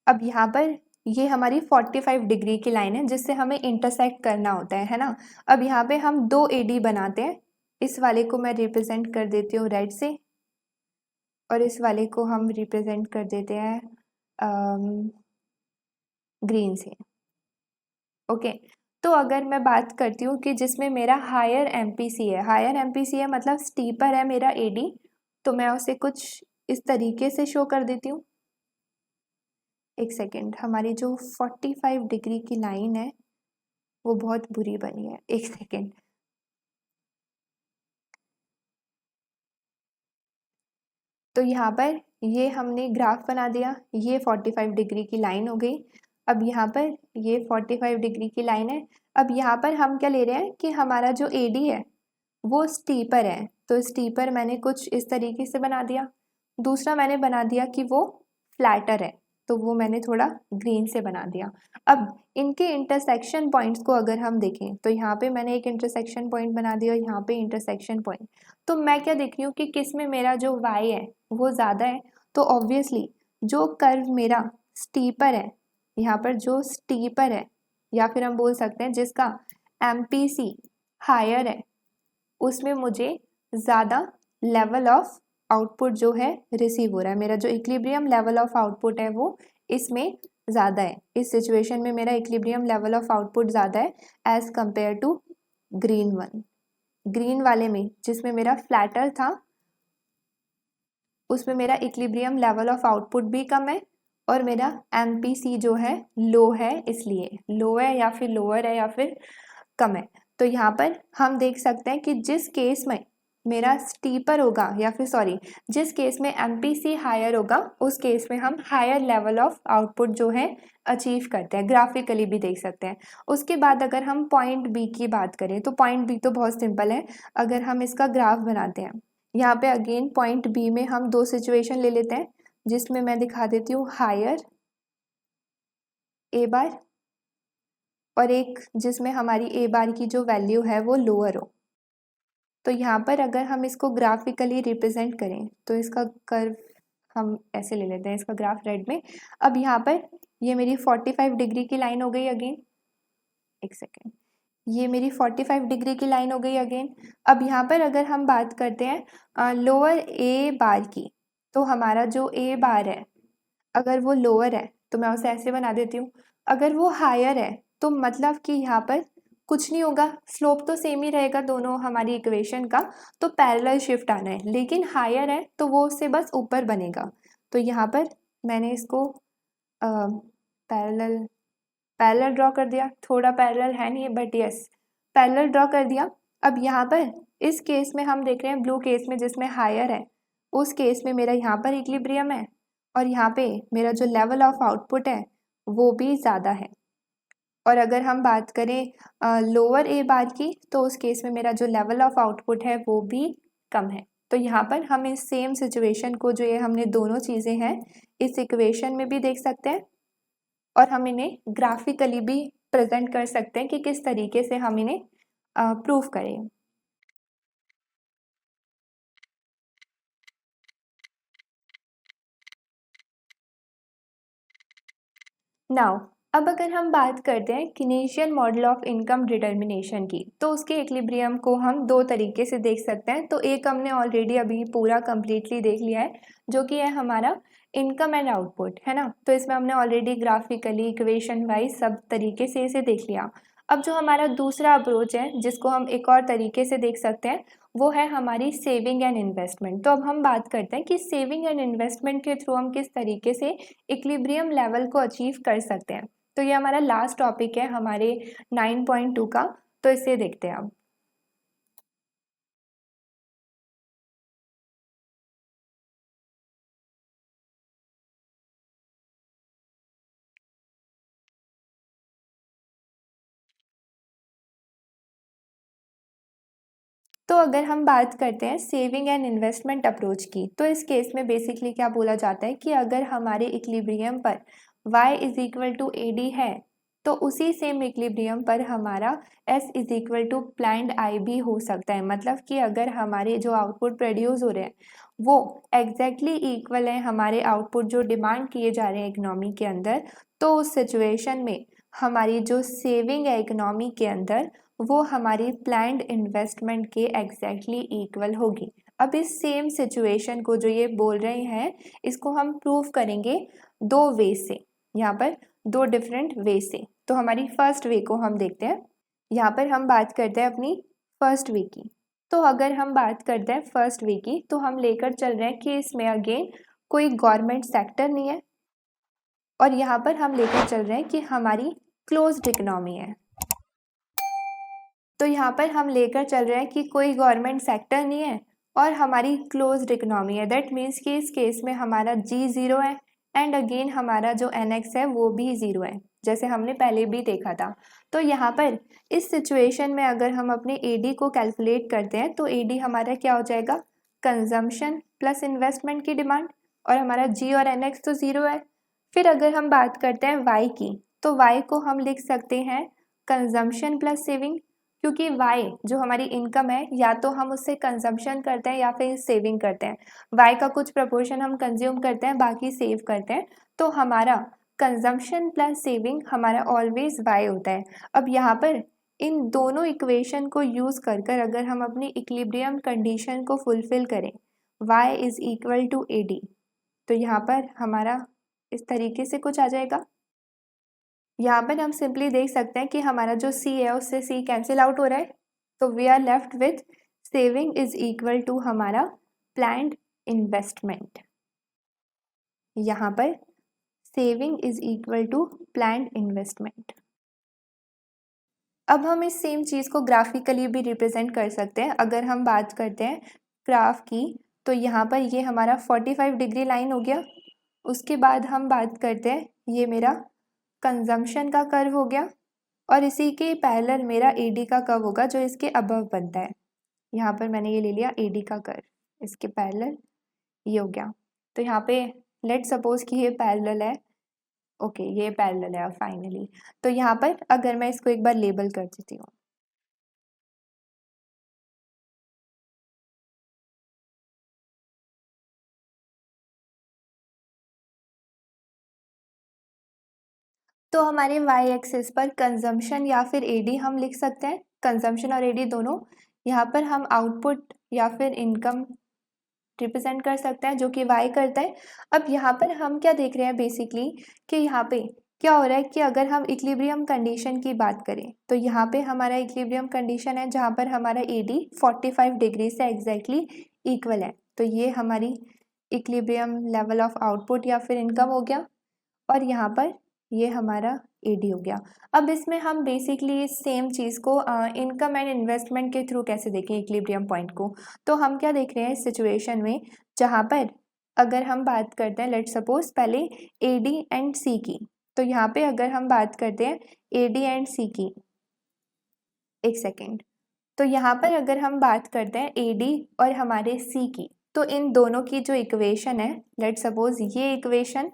अब यहाँ पर ये हमारी 45 डिग्री की लाइन है जिससे हमें इंटरसेक्ट करना होता है ना। अब यहाँ पे हम दो AD बनाते हैं। इस वाले को मैं रिप्रेजेंट कर देती हूँ रेड से और इस वाले को हम रिप्रेजेंट कर देते हैं ग्रीन से। ओके, तो अगर मैं बात करती हूँ कि जिसमें मेरा हायर एमपीसी है, हायर एमपीसी है मतलब स्टीपर है मेरा एडी, तो मैं उसे कुछ इस तरीके से शो कर देती हूँ। एक सेकेंड, हमारी जो 45 डिग्री की लाइन है वो बहुत बुरी बनी है, एक सेकेंड। तो यहाँ पर ये हमने ग्राफ बना दिया, ये 45 डिग्री की लाइन हो गई। अब यहाँ पर ये 45 डिग्री की लाइन है। अब यहाँ पर हम क्या ले रहे हैं कि हमारा जो एडी है वो स्टीपर है, तो स्टीपर मैंने कुछ इस तरीके से बना दिया। दूसरा मैंने बना दिया कि वो फ्लैटर है, तो वो मैंने थोड़ा ग्रीन से बना दिया। अब इनके इंटरसेक्शन पॉइंट्स को अगर हम देखें तो यहाँ पे मैंने एक इंटरसेक्शन पॉइंट बना दिया और यहाँ पे इंटरसेक्शन पॉइंट। तो मैं क्या देख रही हूँ कि किस में मेरा जो वाई है वो ज़्यादा है, तो ऑब्वियसली जो कर्व मेरा स्टीपर है, यहाँ पर जो स्टीपर है या फिर हम बोल सकते हैं जिसका एमपीसी हायर है, उसमें मुझे ज़्यादा लेवल ऑफ आउटपुट जो है रिसीव हो रहा है। मेरा जो इक्विलिब्रियम लेवल ऑफ आउटपुट है वो इसमें ज़्यादा है। इस सिचुएशन में मेरा इक्विलिब्रियम लेवल ऑफ आउटपुट ज़्यादा है as compared to green one. ग्रीन वाले में जिसमें मेरा फ्लैटर था उसमें मेरा इक्विलिब्रियम लेवल ऑफ आउटपुट भी कम है और मेरा एमपीसी जो है लो है, इसलिए लो है या फिर लोअर है या फिर कम है। तो यहाँ पर हम देख सकते हैं कि जिस केस में मेरा स्टीपर होगा या फिर सॉरी जिस केस में एमपीसी हायर होगा उस केस में हम हायर लेवल ऑफ आउटपुट जो है अचीव करते हैं, ग्राफिकली भी देख सकते हैं। उसके बाद अगर हम पॉइंट बी की बात करें तो पॉइंट बी तो बहुत सिंपल है। अगर हम इसका ग्राफ बनाते हैं, यहाँ पे अगेन पॉइंट बी में हम दो सिचुएशन ले लेते हैं जिसमें मैं दिखा देती हूँ हायर ए बार और एक जिसमें हमारी ए बार की जो वैल्यू है वो लोअर हो। तो यहाँ पर अगर हम इसको ग्राफिकली रिप्रेजेंट करें तो इसका कर्व हम ऐसे ले लेते हैं, इसका ग्राफ रेड में। अब यहाँ पर ये मेरी 45 डिग्री की लाइन हो गई अगेन, एक सेकेंड, ये मेरी 45 डिग्री की लाइन हो गई अगेन। अब यहाँ पर अगर हम बात करते हैं लोअर ए बार की, तो हमारा जो ए बार है अगर वो लोअर है तो मैं उसे ऐसे बना देती हूँ। अगर वो हायर है तो मतलब कि यहाँ पर कुछ नहीं होगा, स्लोप तो सेम ही रहेगा दोनों हमारी इक्वेशन का, तो पैरेलल शिफ्ट आना है। लेकिन हायर है तो वो उससे बस ऊपर बनेगा। तो यहाँ पर मैंने इसको पैरेलल पैरेलल ड्रॉ कर दिया, थोड़ा पैरेलल है नहीं बट यस पैरेलल ड्रॉ कर दिया। अब यहाँ पर इस केस में हम देख रहे हैं ब्लू केस में जिसमें हायर है, उस केस में मेरा यहाँ पर इक्विलिब्रियम है और यहाँ पे मेरा जो लेवल ऑफ आउटपुट है वो भी ज़्यादा है। और अगर हम बात करें लोअर ए बार की तो उस केस में मेरा जो लेवल ऑफ आउटपुट है वो भी कम है। तो यहाँ पर हम इस सेम सिचुएशन को जो ये हमने दोनों चीज़ें हैं इस इक्वेशन में भी देख सकते हैं और हम इन्हें ग्राफिकली भी प्रेजेंट कर सकते हैं कि किस तरीके से हम इन्हें प्रूफ करें। नाउ अब अगर हम बात करते हैं किनेशियन मॉडल ऑफ इनकम डिटर्मिनेशन की, तो उसके इक्विलिब्रियम को हम दो तरीके से देख सकते हैं। तो एक हमने ऑलरेडी अभी पूरा कंप्लीटली देख लिया है जो कि है हमारा इनकम एंड आउटपुट, है ना। तो इसमें हमने ऑलरेडी ग्राफिकली इक्वेशन वाइज सब तरीके से इसे देख लिया। अब जो हमारा दूसरा अप्रोच है जिसको हम एक और तरीके से देख सकते हैं वो है हमारी सेविंग एंड इन्वेस्टमेंट। तो अब हम बात करते हैं कि सेविंग एंड इन्वेस्टमेंट के थ्रू हम किस तरीके से इक्विलिब्रियम लेवल को अचीव कर सकते हैं। तो ये हमारा लास्ट टॉपिक है हमारे 9.2 का, तो इसे देखते हैं अब। तो अगर हम बात करते हैं सेविंग एंड इन्वेस्टमेंट अप्रोच की, तो इस केस में बेसिकली क्या बोला जाता है कि अगर हमारे इक्विलिब्रियम पर y is equal to A D है तो उसी सेम इक्विलिब्रियम पर हमारा s is equal to planned I भी हो सकता है। मतलब कि अगर हमारे जो आउटपुट प्रोड्यूस हो रहे हैं वो एग्जैक्टली इक्वल है हमारे आउटपुट जो डिमांड किए जा रहे हैं इकोनॉमी के अंदर, तो उस सिचुएशन में हमारी जो सेविंग है इकोनॉमी के अंदर वो हमारी प्लान्ड इन्वेस्टमेंट के एग्जैक्टली इक्वल होगी। अब इस सेम सिचुएशन को जो ये बोल रहे हैं इसको हम प्रूव करेंगे दो वे से। यहाँ पर दो डिफरेंट वे से। तो हमारी फर्स्ट वे को हम देखते हैं। यहाँ पर हम बात करते हैं अपनी फर्स्ट वे की। तो अगर हम बात करते हैं फर्स्ट वे की, तो हम लेकर चल रहे हैं कि इसमें अगेन कोई गवर्नमेंट सेक्टर नहीं है, और यहाँ पर हम लेकर चल रहे हैं कि हमारी क्लोज्ड इकोनॉमी है। तो यहाँ पर हम लेकर चल रहे हैं कि कोई गवर्नमेंट सेक्टर नहीं है और हमारी क्लोज्ड इकोनॉमी है। दैट मीन्स कि इस केस में हमारा जी ज़ीरो है एंड अगेन हमारा जो NX है वो भी ज़ीरो है, जैसे हमने पहले भी देखा था। तो यहाँ पर इस सिचुएशन में अगर हम अपने AD को कैलकुलेट करते हैं तो AD हमारा क्या हो जाएगा, कंजम्पशन प्लस इन्वेस्टमेंट की डिमांड, और हमारा G और NX तो ज़ीरो है। फिर अगर हम बात करते हैं Y की, तो Y को हम लिख सकते हैं कंजम्पशन प्लस सेविंग, क्योंकि Y जो हमारी इनकम है या तो हम उससे कंजम्पशन करते हैं या फिर सेविंग करते हैं। Y का कुछ प्रपोर्शन हम कंज्यूम करते हैं, बाकी सेव करते हैं। तो हमारा कंजम्पशन प्लस सेविंग हमारा ऑलवेज Y होता है। अब यहाँ पर इन दोनों इक्वेशन को यूज़ कर कर अगर हम अपनी इक्विलिब्रियम कंडीशन को फुलफिल करें, Y is equal to AD, तो यहाँ पर हमारा इस तरीके से कुछ आ जाएगा। यहाँ पर हम सिंपली देख सकते हैं कि हमारा जो C है उससे C कैंसिल आउट हो रहा है, तो we are left with saving is equal to हमारा प्लान्ड इन्वेस्टमेंट। यहाँ पर saving is equal to planned investment. अब हम इस सेम चीज़ को ग्राफिकली भी रिप्रेजेंट कर सकते हैं। अगर हम बात करते हैं ग्राफ की, तो यहाँ पर ये हमारा 45 डिग्री लाइन हो गया। उसके बाद हम बात करते हैं, ये मेरा कंजम्पशन का कर्व हो गया, और इसी के पैरेलल मेरा AD का कर्व होगा जो इसके अबव बनता है। यहाँ पर मैंने ये ले लिया AD का कर्व, इसके पैरेलल ये हो गया। तो यहाँ पे लेट सपोज कि ये पैरेलल है, ओके ये पैरेलल है फाइनली। तो यहाँ पर अगर मैं इसको एक बार लेबल कर देती हूँ, तो हमारे Y एक्सिस पर कंजम्पशन या फिर AD हम लिख सकते हैं, कंजम्पशन और AD दोनों। यहाँ पर हम आउटपुट या फिर इनकम रिप्रेजेंट कर सकते हैं, जो कि Y करता है। अब यहाँ पर हम क्या देख रहे हैं बेसिकली, कि यहाँ पे क्या हो रहा है कि अगर हम इक्विलिब्रियम कंडीशन की बात करें, तो यहाँ पे हमारा इक्विलिब्रियम कंडीशन है जहाँ पर हमारा AD 45 डिग्री से एग्जैक्टली इक्वल है। तो ये हमारी इक्विलिब्रियम लेवल ऑफ आउटपुट या फिर इनकम हो गया, और यहाँ पर ये हमारा AD हो गया। अब इसमें हम बेसिकली इस सेम चीज़ को इनकम एंड इन्वेस्टमेंट के थ्रू कैसे देखें इक्विलिब्रियम पॉइंट को। तो हम क्या देख रहे हैं इस सिचुएशन में, जहाँ पर अगर हम बात करते हैं लेट सपोज पहले AD एंड C की, तो यहाँ पे अगर हम बात करते हैं AD एंड C की, एक सेकेंड, तो यहाँ पर अगर हम बात करते हैं AD और हमारे C की, तो इन दोनों की जो इक्वेशन है, लेट सपोज ये इक्वेशन,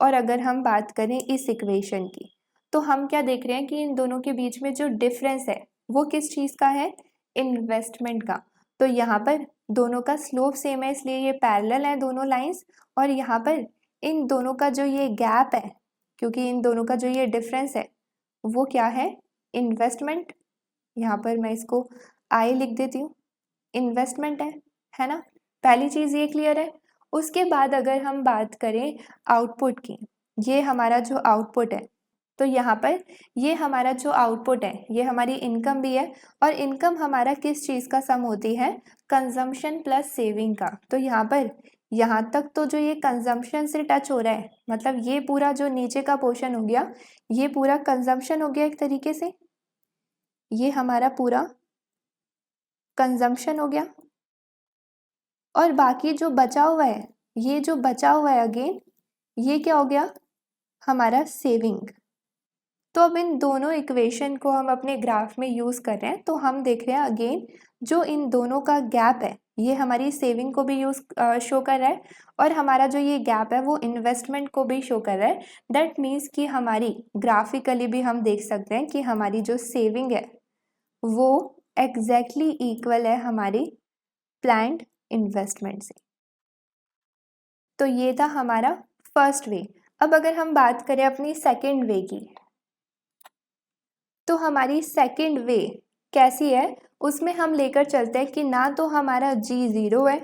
और अगर हम बात करें इस इक्वेशन की, तो हम क्या देख रहे हैं कि इन दोनों के बीच में जो डिफरेंस है वो किस चीज़ का है, इन्वेस्टमेंट का। तो यहाँ पर दोनों का स्लोप सेम है, इसलिए ये पैरेलल है दोनों लाइंस, और यहाँ पर इन दोनों का जो ये गैप है, क्योंकि इन दोनों का जो ये डिफरेंस है वो क्या है, इन्वेस्टमेंट। यहाँ पर मैं इसको I लिख देती हूँ, इन्वेस्टमेंट है ना। पहली चीज़ ये क्लियर है। उसके बाद अगर हम बात करें आउटपुट की, ये हमारा जो आउटपुट है, तो यहाँ पर ये हमारा जो आउटपुट है ये हमारी इनकम भी है, और इनकम हमारा किस चीज़ का सम होती है, कंजम्पशन प्लस सेविंग का। तो यहाँ पर यहाँ तक तो जो ये कंजम्पशन से टच हो रहा है, मतलब ये पूरा जो नीचे का पोर्शन हो गया ये पूरा कंजम्पशन हो गया एक तरीके से, ये हमारा पूरा कंजम्पशन हो गया, और बाकी जो बचा हुआ है, ये जो बचा हुआ है अगेन ये क्या हो गया, हमारा सेविंग। तो अब इन दोनों इक्वेशन को हम अपने ग्राफ में यूज़ कर रहे हैं, तो हम देख रहे हैं अगेन जो इन दोनों का गैप है ये हमारी सेविंग को भी शो कर रहा है, और हमारा जो ये गैप है वो इन्वेस्टमेंट को भी शो कर रहा है। दैट मीन्स कि हमारी ग्राफिकली भी हम देख सकते हैं कि हमारी जो सेविंग है वो एग्जैक्टली इक्वल है हमारी प्लान्ड इन्वेस्टमेंट से। तो ये था हमारा फर्स्ट वे। अब अगर हम बात करें अपनी सेकेंड वे की, तो हमारी सेकेंड वे कैसी है, उसमें हम लेकर चलते हैं कि ना तो हमारा G ज़ीरो है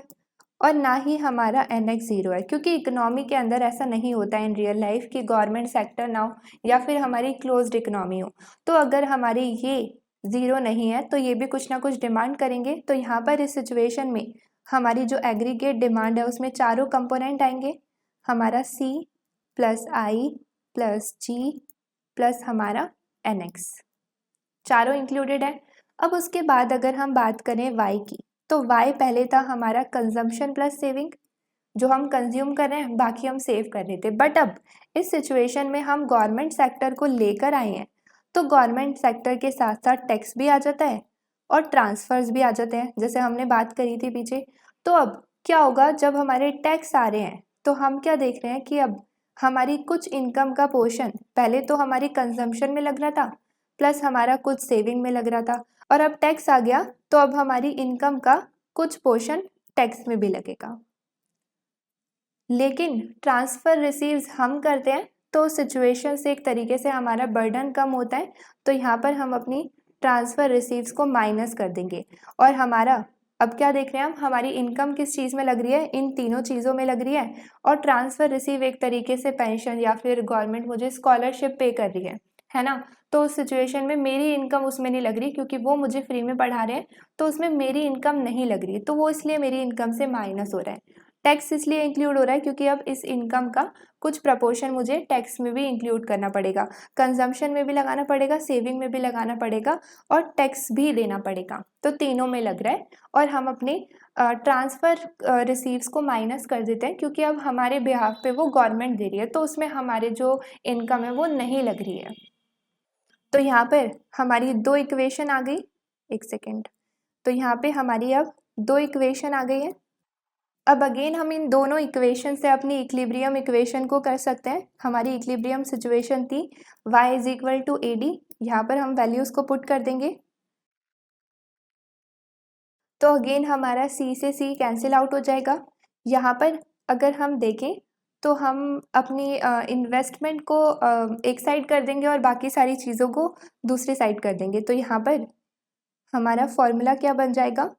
और ना ही हमारा NX 0 है, क्योंकि इकोनॉमी के अंदर ऐसा नहीं होता है इन रियल लाइफ कि गवर्नमेंट सेक्टर ना हो या फिर हमारी क्लोज्ड इकोनॉमी हो। तो अगर हमारी ये 0 नहीं है तो ये भी कुछ ना कुछ डिमांड करेंगे। तो यहाँ पर इस सिचुएशन में हमारी जो एग्रीगेट डिमांड है उसमें चारों कंपोनेंट आएंगे, हमारा C plus I plus G plus हमारा NX, चारों इंक्लूडेड है। अब उसके बाद अगर हम बात करें Y की, तो Y पहले था हमारा कंजम्पशन प्लस सेविंग, जो हम कंज्यूम कर रहे हैं बाकी हम सेव कर रहे थे। बट अब इस सिचुएशन में हम गवर्नमेंट सेक्टर को लेकर आए हैं, तो गवर्नमेंट सेक्टर के साथ साथ टैक्स भी आ जाता है और ट्रांसफर्स भी आ जाते हैं, जैसे हमने बात करी थी पीछे। तो अब क्या होगा, जब हमारे टैक्स आ रहे हैं तो हम क्या देख रहे हैं कि अब हमारी कुछ इनकम का पोर्शन पहले तो हमारी कंजम्पशन में लग रहा था प्लस हमारा कुछ सेविंग में लग रहा था, और अब टैक्स आ गया तो अब हमारी इनकम का कुछ पोर्शन टैक्स में भी लगेगा। लेकिन ट्रांसफ़र रिसीव्स हम करते हैं तो सिचुएशन से एक तरीके से हमारा बर्डन कम होता है, तो यहाँ पर हम अपनी ट्रांसफ़र रिसीव्स को माइनस कर देंगे। और हमारा अब क्या देख रहे हैं हम, हमारी इनकम किस चीज़ में लग रही है, इन तीनों चीज़ों में लग रही है। और ट्रांसफ़र रिसीव एक तरीके से पेंशन या फिर गवर्नमेंट मुझे स्कॉलरशिप पे कर रही है ना। तो उस सिचुएशन में मेरी इनकम उसमें नहीं लग रही, क्योंकि वो मुझे फ्री में पढ़ा रहे हैं, तो उसमें मेरी इनकम नहीं लग रही, तो वो इसलिए मेरी इनकम से माइनस हो रहा है। टैक्स इसलिए इंक्लूड हो रहा है क्योंकि अब इस इनकम का कुछ प्रपोर्शन मुझे टैक्स में भी इंक्लूड करना पड़ेगा, कंजम्पशन में भी लगाना पड़ेगा, सेविंग में भी लगाना पड़ेगा और टैक्स भी देना पड़ेगा, तो तीनों में लग रहा है। और हम अपने ट्रांसफ़र रिसीव्स को माइनस कर देते हैं, क्योंकि अब हमारे बिहाफ पे वो गवर्नमेंट दे रही है, तो उसमें हमारे जो इनकम है वो नहीं लग रही है। तो यहाँ पर हमारी दो इक्वेशन आ गई, एक सेकेंड, तो यहाँ पे हमारी अब दो इक्वेशन आ गई है। अब अगेन हम इन दोनों इक्वेशन से अपनी इक्विलिब्रियम इक्वेशन को कर सकते हैं। हमारी इक्विलिब्रियम सिचुएशन थी y is equal to AD, यहाँ पर हम वैल्यूज़ को पुट कर देंगे, तो अगेन हमारा C से C कैंसिल आउट हो जाएगा। यहाँ पर अगर हम देखें तो हम अपनी इन्वेस्टमेंट को एक साइड कर देंगे और बाकी सारी चीज़ों को दूसरी साइड कर देंगे। तो यहाँ पर हमारा फॉर्मूला क्या बन जाएगा,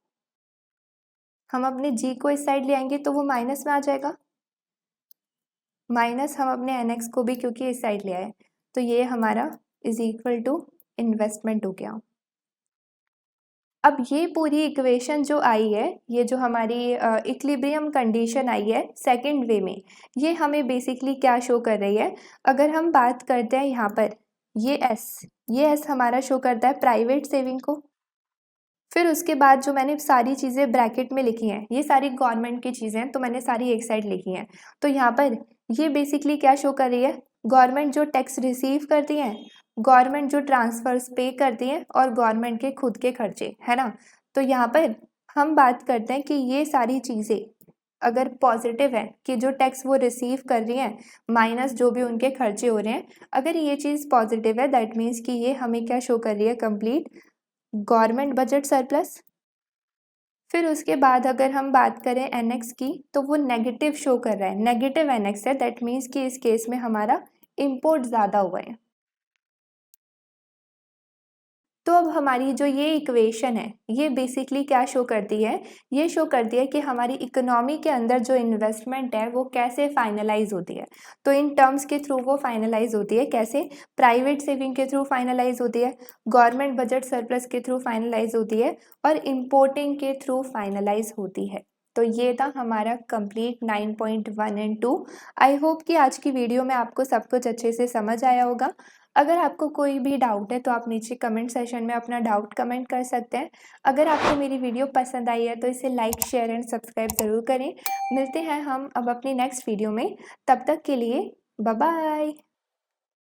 हम अपने G को इस साइड ले आएंगे तो वो माइनस में आ जाएगा, माइनस हम अपने NX को भी क्योंकि इस साइड ले आए, तो ये हमारा इज इक्वल टू इन्वेस्टमेंट हो गया। अब ये पूरी इक्वेशन जो आई है, ये जो हमारी इक्विलिब्रियम कंडीशन आई है सेकंड वे में, ये हमें बेसिकली क्या शो कर रही है। अगर हम बात करते हैं यहाँ पर ये S हमारा शो करता है प्राइवेट सेविंग को। फिर उसके बाद जो मैंने सारी चीज़ें ब्रैकेट में लिखी हैं, ये सारी गवर्नमेंट की चीज़ें हैं, तो मैंने सारी एक साइड लिखी हैं। तो यहाँ पर ये बेसिकली क्या शो कर रही है, गवर्नमेंट जो टैक्स रिसीव करती हैं, गवर्नमेंट जो ट्रांसफर्स पे करती हैं और गवर्नमेंट के खुद के खर्चे, है ना। तो यहाँ पर हम बात करते हैं कि ये सारी चीज़ें अगर पॉजिटिव है कि जो टैक्स वो रिसीव कर रही हैं माइनस जो भी उनके खर्चे हो रहे हैं, अगर ये चीज़ पॉजिटिव है दैट मीन्स कि ये हमें क्या शो कर रही है, कंप्लीट गवर्नमेंट बजट सरप्लस। फिर उसके बाद अगर हम बात करें NX की, तो वो नेगेटिव शो कर रहा है, नेगेटिव NX है, दैट मीन्स कि इस केस में हमारा इम्पोर्ट ज़्यादा हुआ है। तो अब हमारी जो ये इक्वेशन है ये बेसिकली क्या शो करती है, ये शो करती है कि हमारी इकोनॉमी के अंदर जो इन्वेस्टमेंट है वो कैसे फाइनलाइज होती है। तो इन टर्म्स के थ्रू वो फाइनलाइज होती है, कैसे, प्राइवेट सेविंग के थ्रू फाइनलाइज होती है, गवर्नमेंट बजट सरप्लस के थ्रू फाइनलाइज होती है और इम्पोर्टिंग के थ्रू फाइनलाइज होती है। तो ये था हमारा कंप्लीट 9.1 एंड 2। आई होप कि आज की वीडियो में आपको सब कुछ अच्छे से समझ आया होगा। अगर आपको कोई भी डाउट है तो आप नीचे कमेंट सेशन में अपना डाउट कमेंट कर सकते हैं। अगर आपको मेरी वीडियो पसंद आई है तो इसे लाइक शेयर एंड सब्सक्राइब ज़रूर करें। मिलते हैं हम अब अपनी नेक्स्ट वीडियो में, तब तक के लिए बाय बाय।